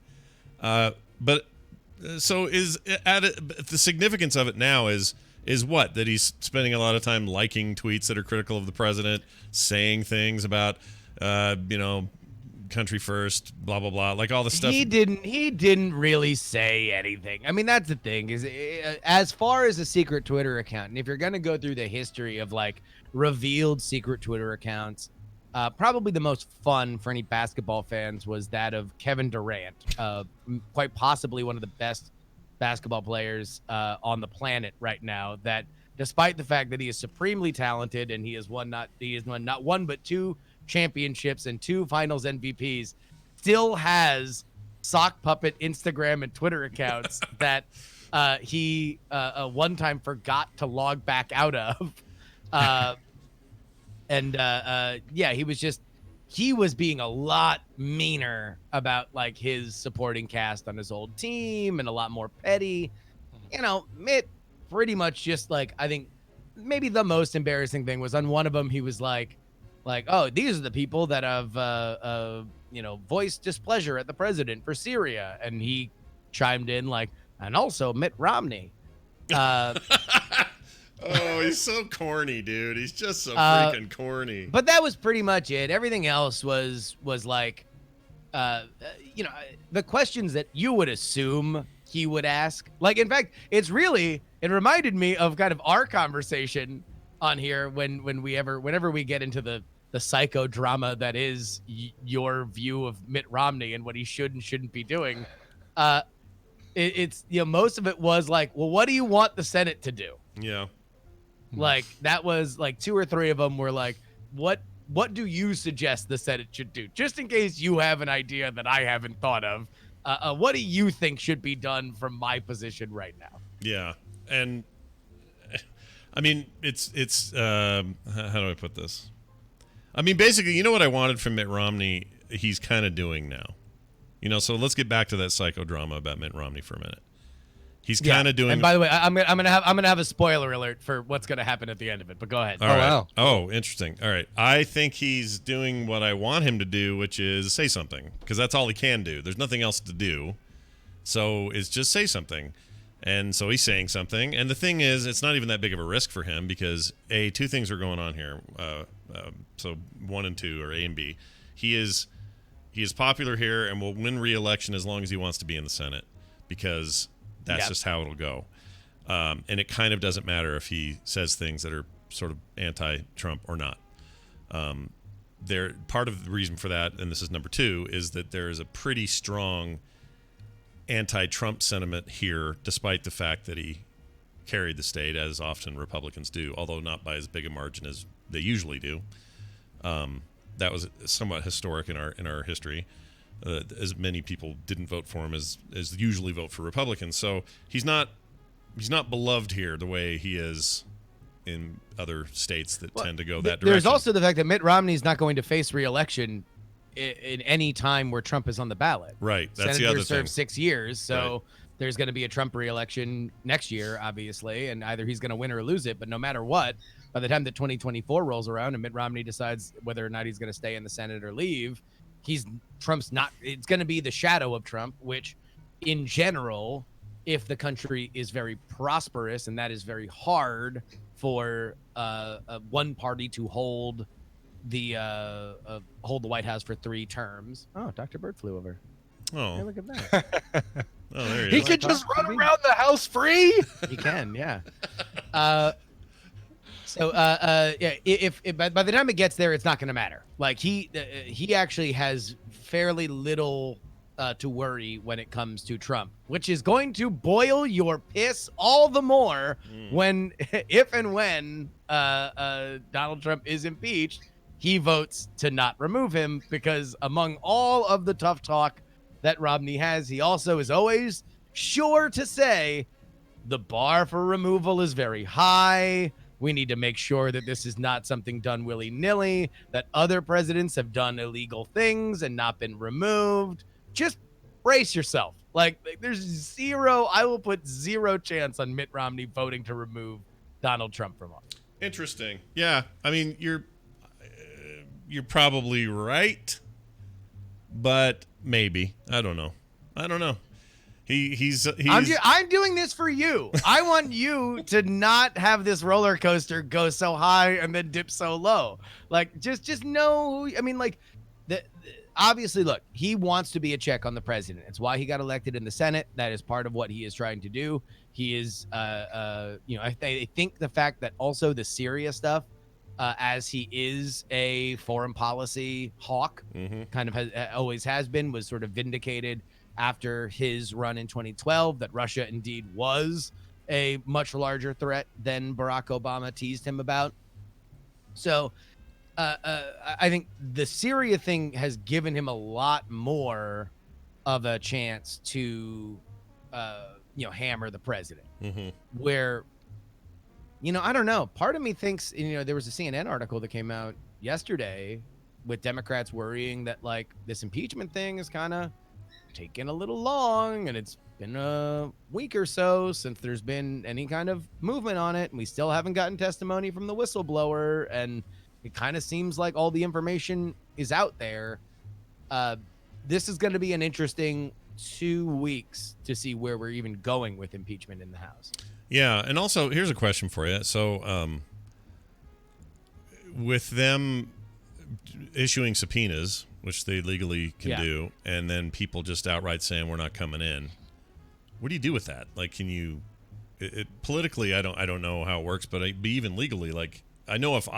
So the significance of it now is what? That he's spending a lot of time liking tweets that are critical of the president, saying things about, country first, blah blah blah, like all the stuff. He didn't really say anything. I mean, that's the thing is, as far as a secret Twitter account, and if you're gonna go through the history of like revealed secret Twitter accounts, probably the most fun for any basketball fans was that of Kevin Durant, quite possibly one of the best basketball players on the planet right now. That despite the fact that he is supremely talented and he has won not one but 2 championships and 2 finals MVPs, still has sock puppet Instagram and Twitter accounts that he one time forgot to log back out of. He was being a lot meaner about like his supporting cast on his old team and a lot more petty. Mitt pretty much just like, I think maybe the most embarrassing thing was on one of them, he was like, oh, these are the people that have, voiced displeasure at the president for Syria. And he chimed in like, and also Mitt Romney. Oh, he's so corny, dude. He's just so freaking corny. But that was pretty much it. Everything else was like, the questions that you would assume he would ask. Like, in fact, it reminded me of kind of our conversation on here whenever we get into the psychodrama that is your view of Mitt Romney and what he should and shouldn't be doing. It's most of it was like, well, what do you want the Senate to do? Yeah. Like that was like 2 or 3 of them were like, what do you suggest the Senate should do? Just in case you have an idea that I haven't thought of. What do you think should be done from my position right now? Yeah. And I mean, it's how do I put this? I mean, basically, you know what I wanted from Mitt Romney, he's kind of doing now. So let's get back to that psychodrama about Mitt Romney for a minute. He's kind of doing. And by the way, I'm gonna have a spoiler alert for what's gonna happen at the end of it. But go ahead. All right. Wow. Oh, interesting. All right. I think he's doing what I want him to do, which is say something, because that's all he can do. There's nothing else to do, so it's just say something. And so he's saying something. And the thing is, it's not even that big of a risk for him because 2 things are going on here. So 1 and 2, or A and B. He is popular here and will win re-election as long as he wants to be in the Senate, because that's just how it'll go. And it kind of doesn't matter if he says things that are sort of anti-Trump or not. Part of the reason for that, and this is number 2, is that there is a pretty strong anti-Trump sentiment here, despite the fact that he carried the state, as often Republicans do, although not by as big a margin as they usually do. That was somewhat historic in our history. As many people didn't vote for him as usually vote for Republicans. So he's not beloved here the way he is in other states that tend to go that direction. There's also the fact that Mitt Romney's not going to face re-election in any time where Trump is on the ballot. Right. That's Senator the other served thing. 6 years, so Right. there's going to be a Trump re-election next year, obviously, and either he's going to win or lose it. But no matter what, by the time that 2024 rolls around and Mitt Romney decides whether or not he's going to stay in the Senate or leave, Trump's not. It's going to be the shadow of Trump, which, in general, if the country is very prosperous, and that is very hard for one party to hold the White House for 3 terms. Oh, Dr. Bird flew over. Oh, hey, look at that. Oh, there He could just run around the house free. He can, yeah. If by the time it gets there, it's not going to matter. Like he actually has fairly little to worry when it comes to Trump, which is going to boil your piss all the more when, if and when Donald Trump is impeached, he votes to not remove him, because among all of the tough talk that Romney has, he also is always sure to say the bar for removal is very high. We need to make sure that this is not something done willy-nilly, that other presidents have done illegal things and not been removed. Just brace yourself. Like, there's I will put 0 chance on Mitt Romney voting to remove Donald Trump from office. Interesting. Yeah. I mean, you're probably right, but maybe. I don't know. He's I'm doing this for you. I want you to not have this roller coaster go so high and then dip so low. Like, just know. I mean, like, obviously, look, he wants to be a check on the president. It's why he got elected in the Senate. That is part of what he is trying to do. He is, I think the fact that also the Syria stuff, as he is a foreign policy hawk, kind of always has been, was sort of vindicated after his run in 2012, that Russia indeed was a much larger threat than Barack Obama teased him about. So I think the Syria thing has given him a lot more of a chance to, hammer the president. Where, I don't know. Part of me thinks, there was a CNN article that came out yesterday with Democrats worrying that, like, this impeachment thing is kind of taking a little long, and it's been a week or so since there's been any kind of movement on it, and we still haven't gotten testimony from the whistleblower, and it kind of seems like all the information is out there. This is going to be an interesting 2 weeks to see where we're even going with impeachment in the House. Yeah, and also, here's a question for you. So, with them issuing subpoenas, which they legally can do, and then people just outright saying we're not coming in, what do you do with that? Like, can you politically, I don't know how it works, but even legally, like, I know if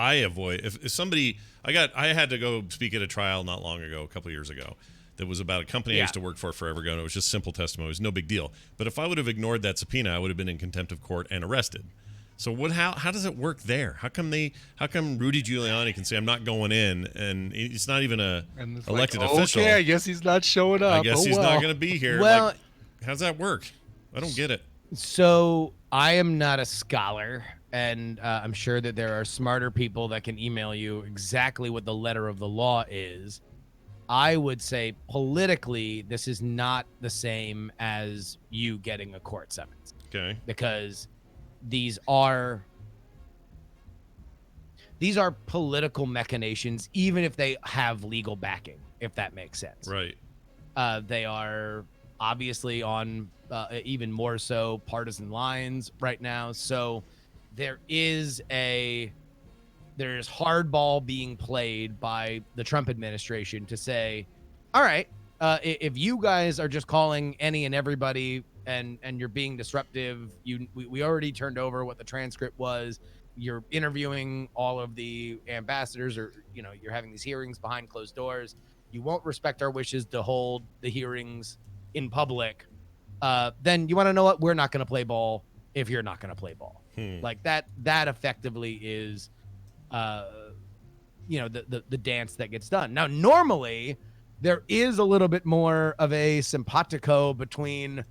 somebody, I had to go speak at a trial not long ago, a couple years ago, that was about a company I used to work for forever ago, and it was just simple testimony. It was no big deal. But if I would have ignored that subpoena, I would have been in contempt of court and arrested. So how does it work there? How come Rudy Giuliani can say I'm not going in, and he's not even a elected official? Okay, I guess he's not showing up. I guess he's not going to be here. Well, like, how's that work? I don't get it. So I am not a scholar, and I'm sure that there are smarter people that can email you exactly what the letter of the law is. I would say politically, this is not the same as you getting a court summons. Okay. Because these are political machinations, even if they have legal backing, if that makes sense. Right. They are obviously on even more so partisan lines right now. So there's hardball being played by the Trump administration to say, all right, if you guys are just calling any and everybody and you're being disruptive, we already turned over what the transcript was. You're interviewing all of the ambassadors, or you're having these hearings behind closed doors. You won't respect our wishes to hold the hearings in public. Then you want to know what? We're not going to play ball if you're not going to play ball. Like that effectively is the dance that gets done. Now, normally there is a little bit more of a simpatico between,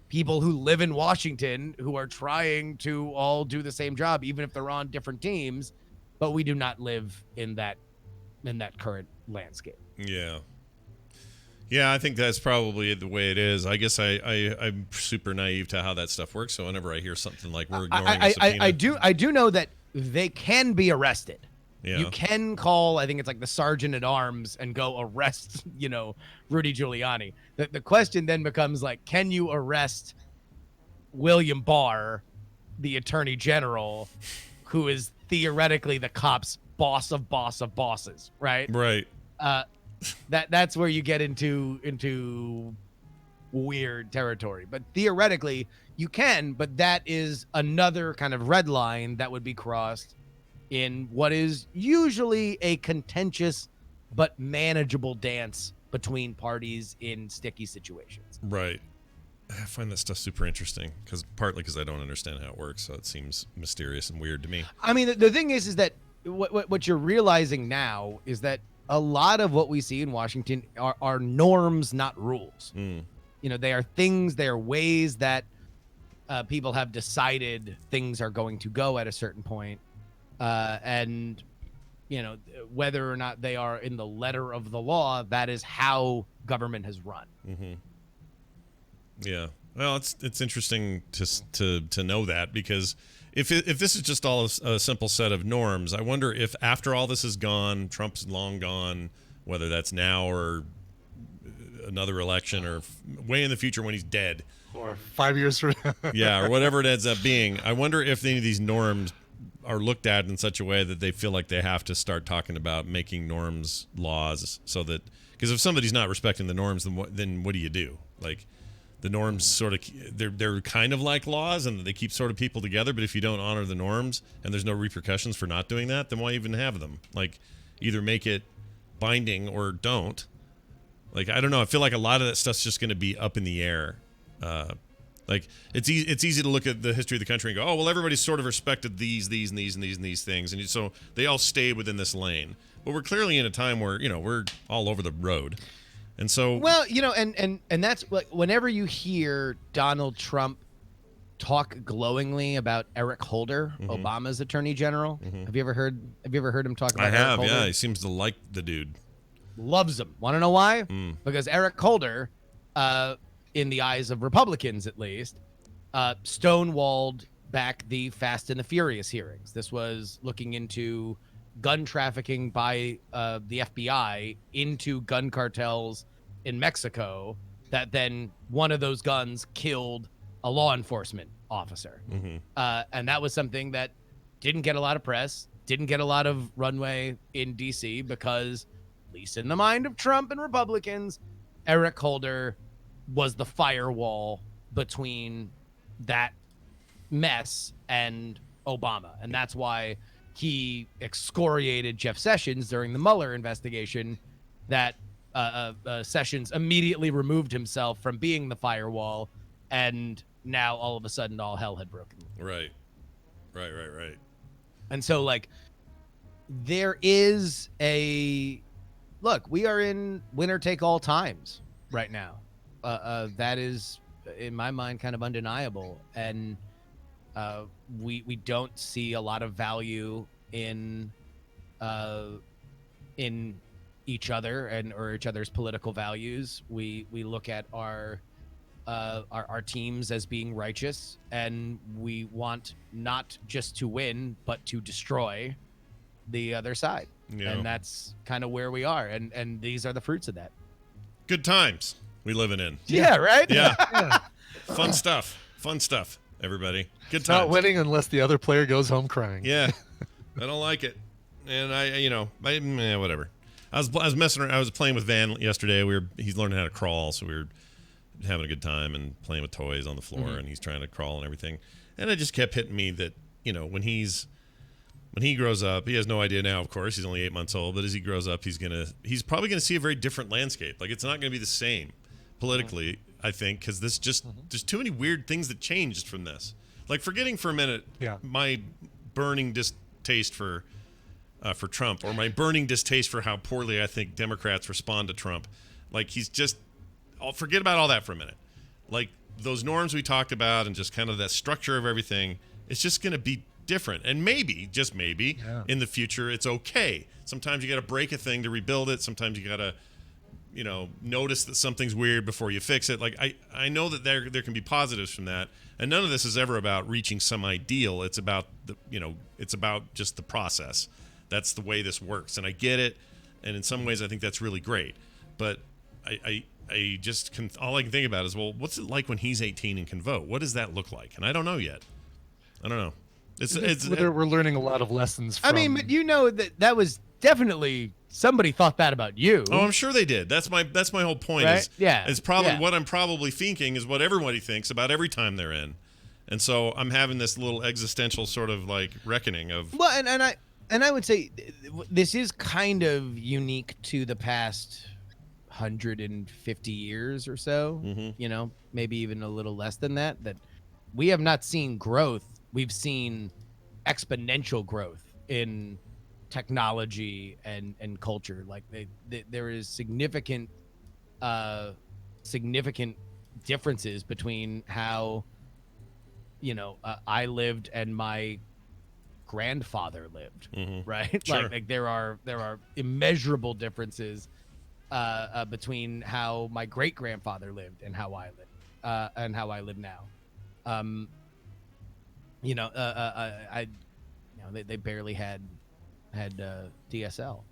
people who live in Washington who are trying to all do the same job, even if they're on different teams, but we do not live in that current landscape. Yeah. Yeah, I think that's probably the way it is. I guess I'm super naive to how that stuff works. So whenever I hear something like we're ignoring a subpoena, I do know that they can be arrested. Yeah. You can call, I think it's like the sergeant at arms and go arrest, Rudy Giuliani. The question then becomes like, can you arrest William Barr, the attorney general, who is theoretically the cops' boss of bosses, right? Right. That's where you get into weird territory. But theoretically, you can, but that is another kind of red line that would be crossed in what is usually a contentious but manageable dance between parties in sticky situations. Right. I find that stuff super interesting partly because I don't understand how it works, so it seems mysterious and weird to me. I mean, the thing is that what you're realizing now is that a lot of what we see in Washington are norms, not rules. They are things, they are ways that people have decided things are going to go at a certain point. And whether or not they are in the letter of the law, that is how government has run. Mm-hmm. Yeah. Well, it's interesting to know that, because if this is just all a simple set of norms, I wonder if after all this is gone, Trump's long gone, whether that's now or another election or way in the future when he's dead, or 5 years from now. yeah, or whatever it ends up being. I wonder if any of these norms are looked at in such a way that they feel like they have to start talking about making norms laws, so that, because if somebody's not respecting the norms, then what do you do? Like, the norms sort of, they're kind of like laws, and they keep sort of people together, but if you don't honor the norms and there's no repercussions for not doing that, then why even have them? Like, either make it binding or don't. Like, I don't know, I feel like a lot of that stuff's just going to be up in the air. Like, it's easy to look at the history of the country and go, oh, well, everybody's sort of respected these things, and so they all stay within this lane. But we're clearly in a time where, we're all over the road. And so, well, and that's like, whenever you hear Donald Trump talk glowingly about Eric Holder, Obama's attorney general, have you ever heard him talk about I have, Eric Holder? yeah. He seems to like the dude. Loves him. Want to know why? Because Eric Holder, in the eyes of Republicans at least, stonewalled back the Fast and the Furious hearings. This was looking into gun trafficking by the FBI into gun cartels in Mexico, that then one of those guns killed a law enforcement officer. And that was something that didn't get a lot of press, didn't get a lot of runway in D.C. because, at least in the mind of Trump and Republicans, Eric Holder was the firewall between that mess and Obama. And that's why he excoriated Jeff Sessions during the Mueller investigation, that Sessions immediately removed himself from being the firewall, and now all of a sudden all hell had broken loose. Right. And so, like, there is look, we are in winner-take-all times right now. That is, in my mind, kind of undeniable. And we don't see a lot of value in each other or each other's political values. We look at our teams as being righteous, and we want not just to win but to destroy the other side. Yeah. And that's kind of where we are, and these are the fruits of that. Good times we living in. Yeah, right? Yeah. Fun stuff, everybody. Good It's not times. winning unless the other player goes home crying. Yeah. I don't like it. And whatever. I was messing around. I was playing with Van yesterday. He's learning how to crawl, so we were having a good time and playing with toys on the floor, and he's trying to crawl and everything. And it just kept hitting me that, when he grows up, he has no idea now, of course, he's only 8 months old, but as he grows up, he's probably gonna see a very different landscape. Like, it's not gonna be the same politically, I think, because there's too many weird things that changed from this. Like, forgetting for a minute my burning distaste for for Trump, or my burning distaste for how poorly I think Democrats respond to Trump. Like, he's just, I'll forget about all that for a minute. Like, those norms we talked about and just kind of that structure of everything, it's just going to be different. And maybe, just maybe, in the future, it's okay. Sometimes you got to break a thing to rebuild it. Sometimes you got to, notice that something's weird before you fix it. Like, I know that there can be positives from that. And none of this is ever about reaching some ideal. It's about it's about just the process. That's the way this works. And I get it. And in some ways, I think that's really great. But I just can, all I can think about is, well, what's it like when he's 18 and can vote? What does that look like? And I don't know yet. I don't know. We're learning a lot of lessons from... I mean, but that was definitely somebody thought that about you. Oh, I'm sure they did. That's my whole point. Right? Is probably what I'm probably thinking is what everybody thinks about every time they're in. And so I'm having this little existential sort of like reckoning of... Well, and I would say this is kind of unique to the past 150 years or so, maybe even a little less than that we have not seen growth. We've seen exponential growth in technology and culture. Like there is significant differences between how I lived and my grandfather lived, right? Sure. Like there are immeasurable differences between how my great grandfather lived and how I live and how I live now. They barely had DSL.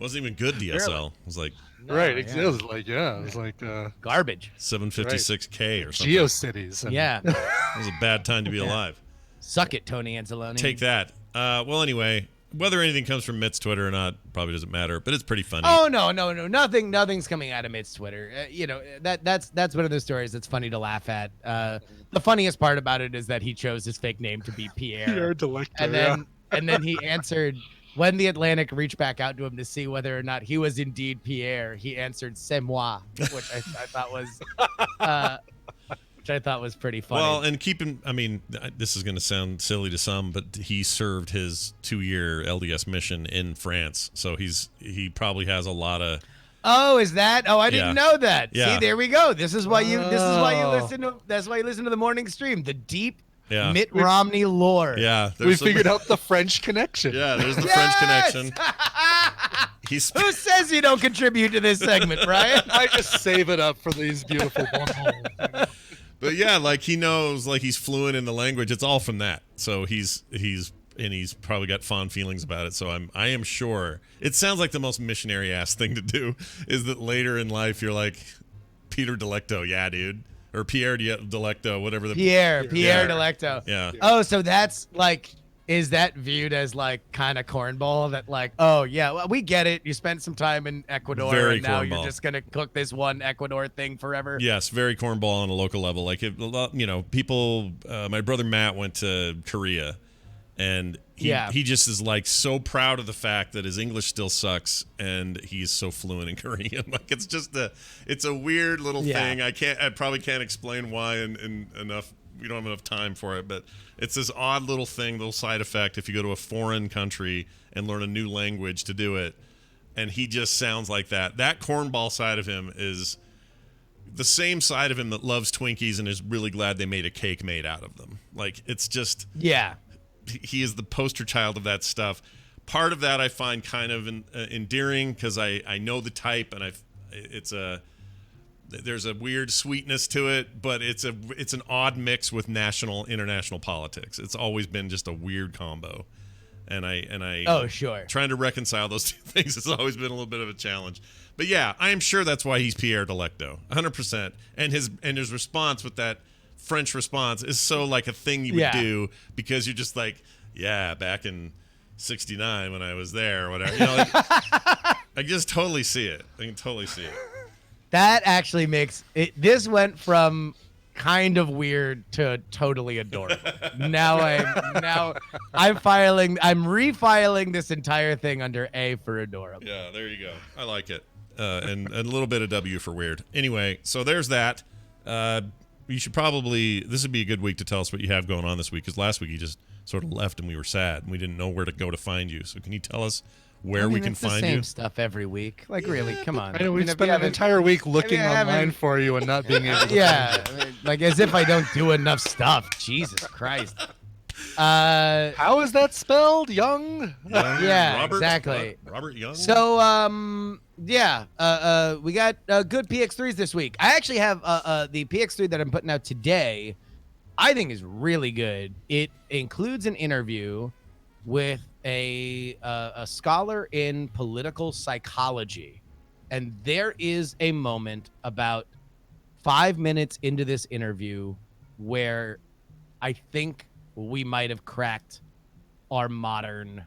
Wasn't even good DSL. It was like It was like it was like garbage. 756K or something. GeoCities. Yeah. It was a bad time to be alive. Suck it, Tony Anzalone. Take that. Well, anyway, whether anything comes from Mitt's Twitter or not probably doesn't matter, but it's pretty funny. Oh no, nothing's coming out of Mitt's Twitter. That's one of those stories that's funny to laugh at. The funniest part about it is that he chose his fake name to be Pierre. Pierre Delecto, and then he answered when the Atlantic reached back out to him to see whether or not he was indeed Pierre. He answered "C'est moi," which I thought was pretty funny. Well, and this is going to sound silly to some, but he served his 2-year LDS mission in France, so he probably has a lot of. Oh, is that? Oh, I didn't know that. Yeah. See, there we go. This is why you listen to. That's why you listen to the morning stream. The deep Mitt Romney lore. Yeah, we figured out the French connection. Yeah, there's the French connection. Who says you don't contribute to this segment, Brian? I just save it up for these beautiful one-holes. But yeah, like he knows, like he's fluent in the language. It's all from that. So he's probably got fond feelings about it. So I am sure it sounds like the most missionary ass thing to do is that later in life you're like Peter Delecto, yeah, dude, or Pierre Delecto, whatever the Pierre Delecto. Yeah. Oh, so that's like. Is that viewed as like kind of cornball that like, oh yeah, well, we get it. You spent some time in Ecuador Very and now cornball. you're just going to cook this one Ecuador thing forever. Yes, very cornball on a local level. Like, people, my brother Matt went to Korea and he just is like so proud of the fact that his English still sucks and he's so fluent in Korean. Like it's a weird little thing. I probably can't explain why in enough. We don't have enough time for it, but it's this odd little thing, little side effect if you go to a foreign country and learn a new language to do it. And he just sounds like that. That cornball side of him is the same side of him that loves Twinkies and is really glad they made a cake made out of them. Like, it's just... Yeah. He is the poster child of that stuff. Part of that I find kind of endearing because I know the type and there's a weird sweetness to it, but it's an odd mix with international politics. It's always been just a weird combo, and I oh sure, trying to reconcile those two things has always been a little bit of a challenge. But yeah, I am sure that's why he's Pierre Delecto, 100%. And his response with that French response is so like a thing you would do because you're just like, yeah, back in '69 when I was there or whatever. I just totally see it. I can totally see it. That actually makes it. This went from kind of weird to totally adorable. I'm refiling this entire thing under A for adorable. Yeah, there you go. I like it. And a little bit of W for weird. Anyway, so there's that. you should probably. This would be a good week to tell us what you have going on this week, because last week you just sort of left and we were sad and we didn't know where to go to find you. So can you tell us where we can it's find the same you? stuff every week. Like, really, come on. I know we've if spent you an entire week looking I haven't- online for you and not being able to. Yeah, I mean, like as if I don't do enough stuff. Jesus Christ. How is that spelled? Young? Yeah, Robert, exactly. Robert Young. So, we got good PX3s this week. I actually have the PX3 that I'm putting out today. I think is really good. It includes an interview with a scholar in political psychology, and there is a moment about 5 minutes into this interview where I think we might have cracked our modern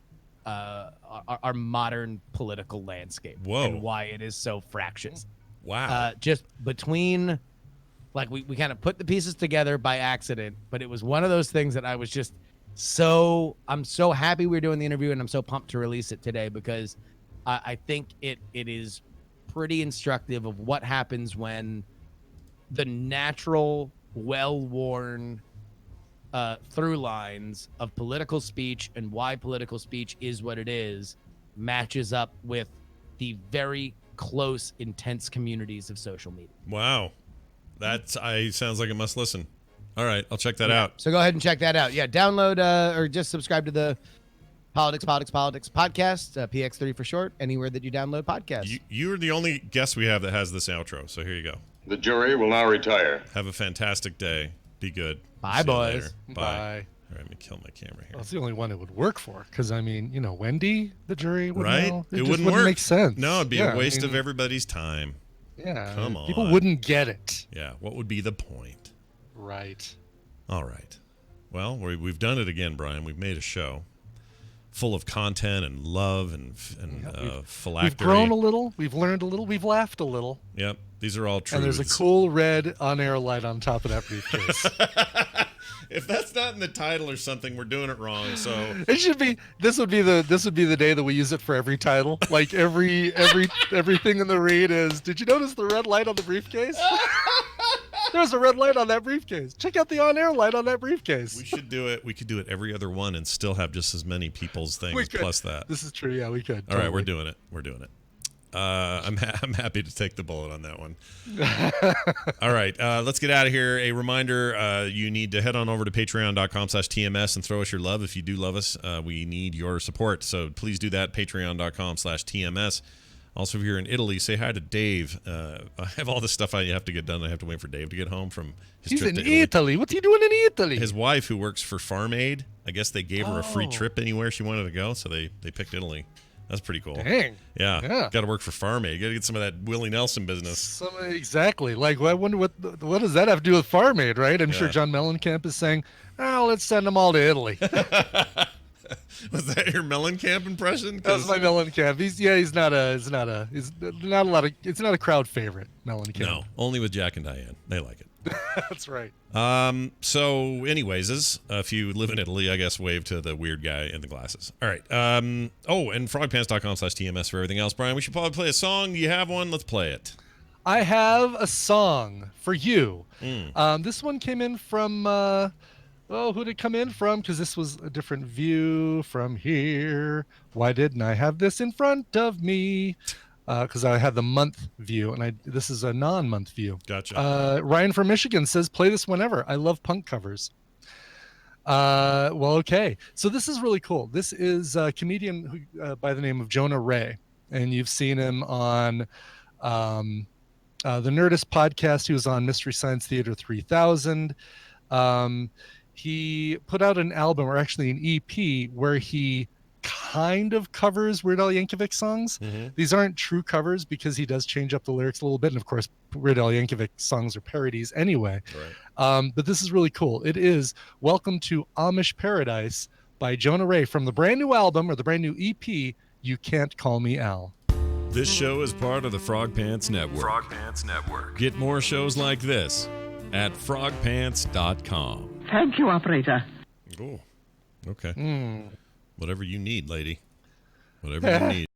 political landscape. Whoa. And why it is so fractious. Wow. Just between, like, we kind of put the pieces together by accident, but it was one of those things that I was just I'm so happy we're doing the interview, and I'm so pumped to release it today, because I think it is pretty instructive of what happens when the natural, well-worn through lines of political speech and why political speech is what it is matches up with the very close, intense communities of social media. Wow. Sounds like a must listen. All right, I'll check that out. So go ahead and check that out. Yeah, download or just subscribe to the Politics podcast, PX3 for short, anywhere that you download podcasts. You're the only guest we have that has this outro, so here you go. The jury will now retire. Have a fantastic day. Be good. Bye, See you boys. later. Bye. Bye. All right, let me kill my camera here. Well, it's the only one it would work for, because I mean, Wendy, the jury would Right? know. It just wouldn't wouldn't work. make sense. No, it'd be Yeah, a waste I of mean, everybody's time. Yeah, Come on. people wouldn't get it. Yeah, what would be the point? Right. All right. Well, we've done it again, Brian. We've made a show full of content and love and phylactery. We've grown a little. We've learned a little. We've laughed a little. Yep, these are all truths. And there's a cool red on-air light on top of that briefcase. If that's not in the title or something, we're doing it wrong. So It should be. This would be the day that we use it for every title. Like everything in the read is. Did you notice the red light on the briefcase? There's a red light on that briefcase. Check out the on-air light on that briefcase. we should do it. We could do it every other one and still have just as many people's things We could. plus that. This is true. Yeah, we could. All right, totally. we're doing it. We're doing it. I'm happy to take the bullet on that one. All right, let's get out of here. A reminder, you need to head on over to patreon.com/TMS and throw us your love. If you do love us, we need your support. So please do that, patreon.com/TMS. Also, if you're in Italy, say hi to Dave. I have all this stuff I have to get done. I have to wait for Dave to get home from his He's trip in to Italy. Italy. What's he doing in Italy? His wife, who works for Farm Aid, I guess they gave her a free Oh. trip anywhere she wanted to go, so they picked Italy. That's pretty cool. Dang. Yeah. Got to work for Farm Aid. Got to get some of that Willie Nelson business. Exactly. Like, I wonder what does that have to do with Farm Aid, right? I'm sure Yeah. John Mellencamp is saying, "Oh, let's send them all to Italy." Was that your Mellencamp impression? That was my Mellencamp. It's not a crowd favorite, Mellencamp. No, only with Jack and Diane. They like it. That's right. So anyways, if you live in Italy, I guess wave to the weird guy in the glasses. All right. And frogpants.com/TMS for everything else. Brian, we should probably play a song. Do you have one? Let's play it. I have a song for you. This one came in from who did it come in from? Because this was a different view from here. Why didn't I have this in front of me? Because I had the month view, and this is a non-month view. Gotcha. Ryan from Michigan says, "Play this whenever. I love punk covers." Well, okay. So this is really cool. This is a comedian by the name of Jonah Ray, and you've seen him on the Nerdist podcast. He was on Mystery Science Theater 3000. He put out an album, or actually an EP, where he kind of covers Weird Al Yankovic songs. These aren't true covers because he does change up the lyrics a little bit, and of course Weird Al Yankovic songs are parodies anyway. Right. But this is really cool. It is Welcome to Amish Paradise by Jonah Ray from the brand new album, or the brand new EP, You Can't Call Me Al. This show is part of the Frog Pants Network. Frog Pants Network. Get more shows like this at frogpants.com. Thank you, operator. Cool. Okay. Whatever you need, lady. Whatever you need.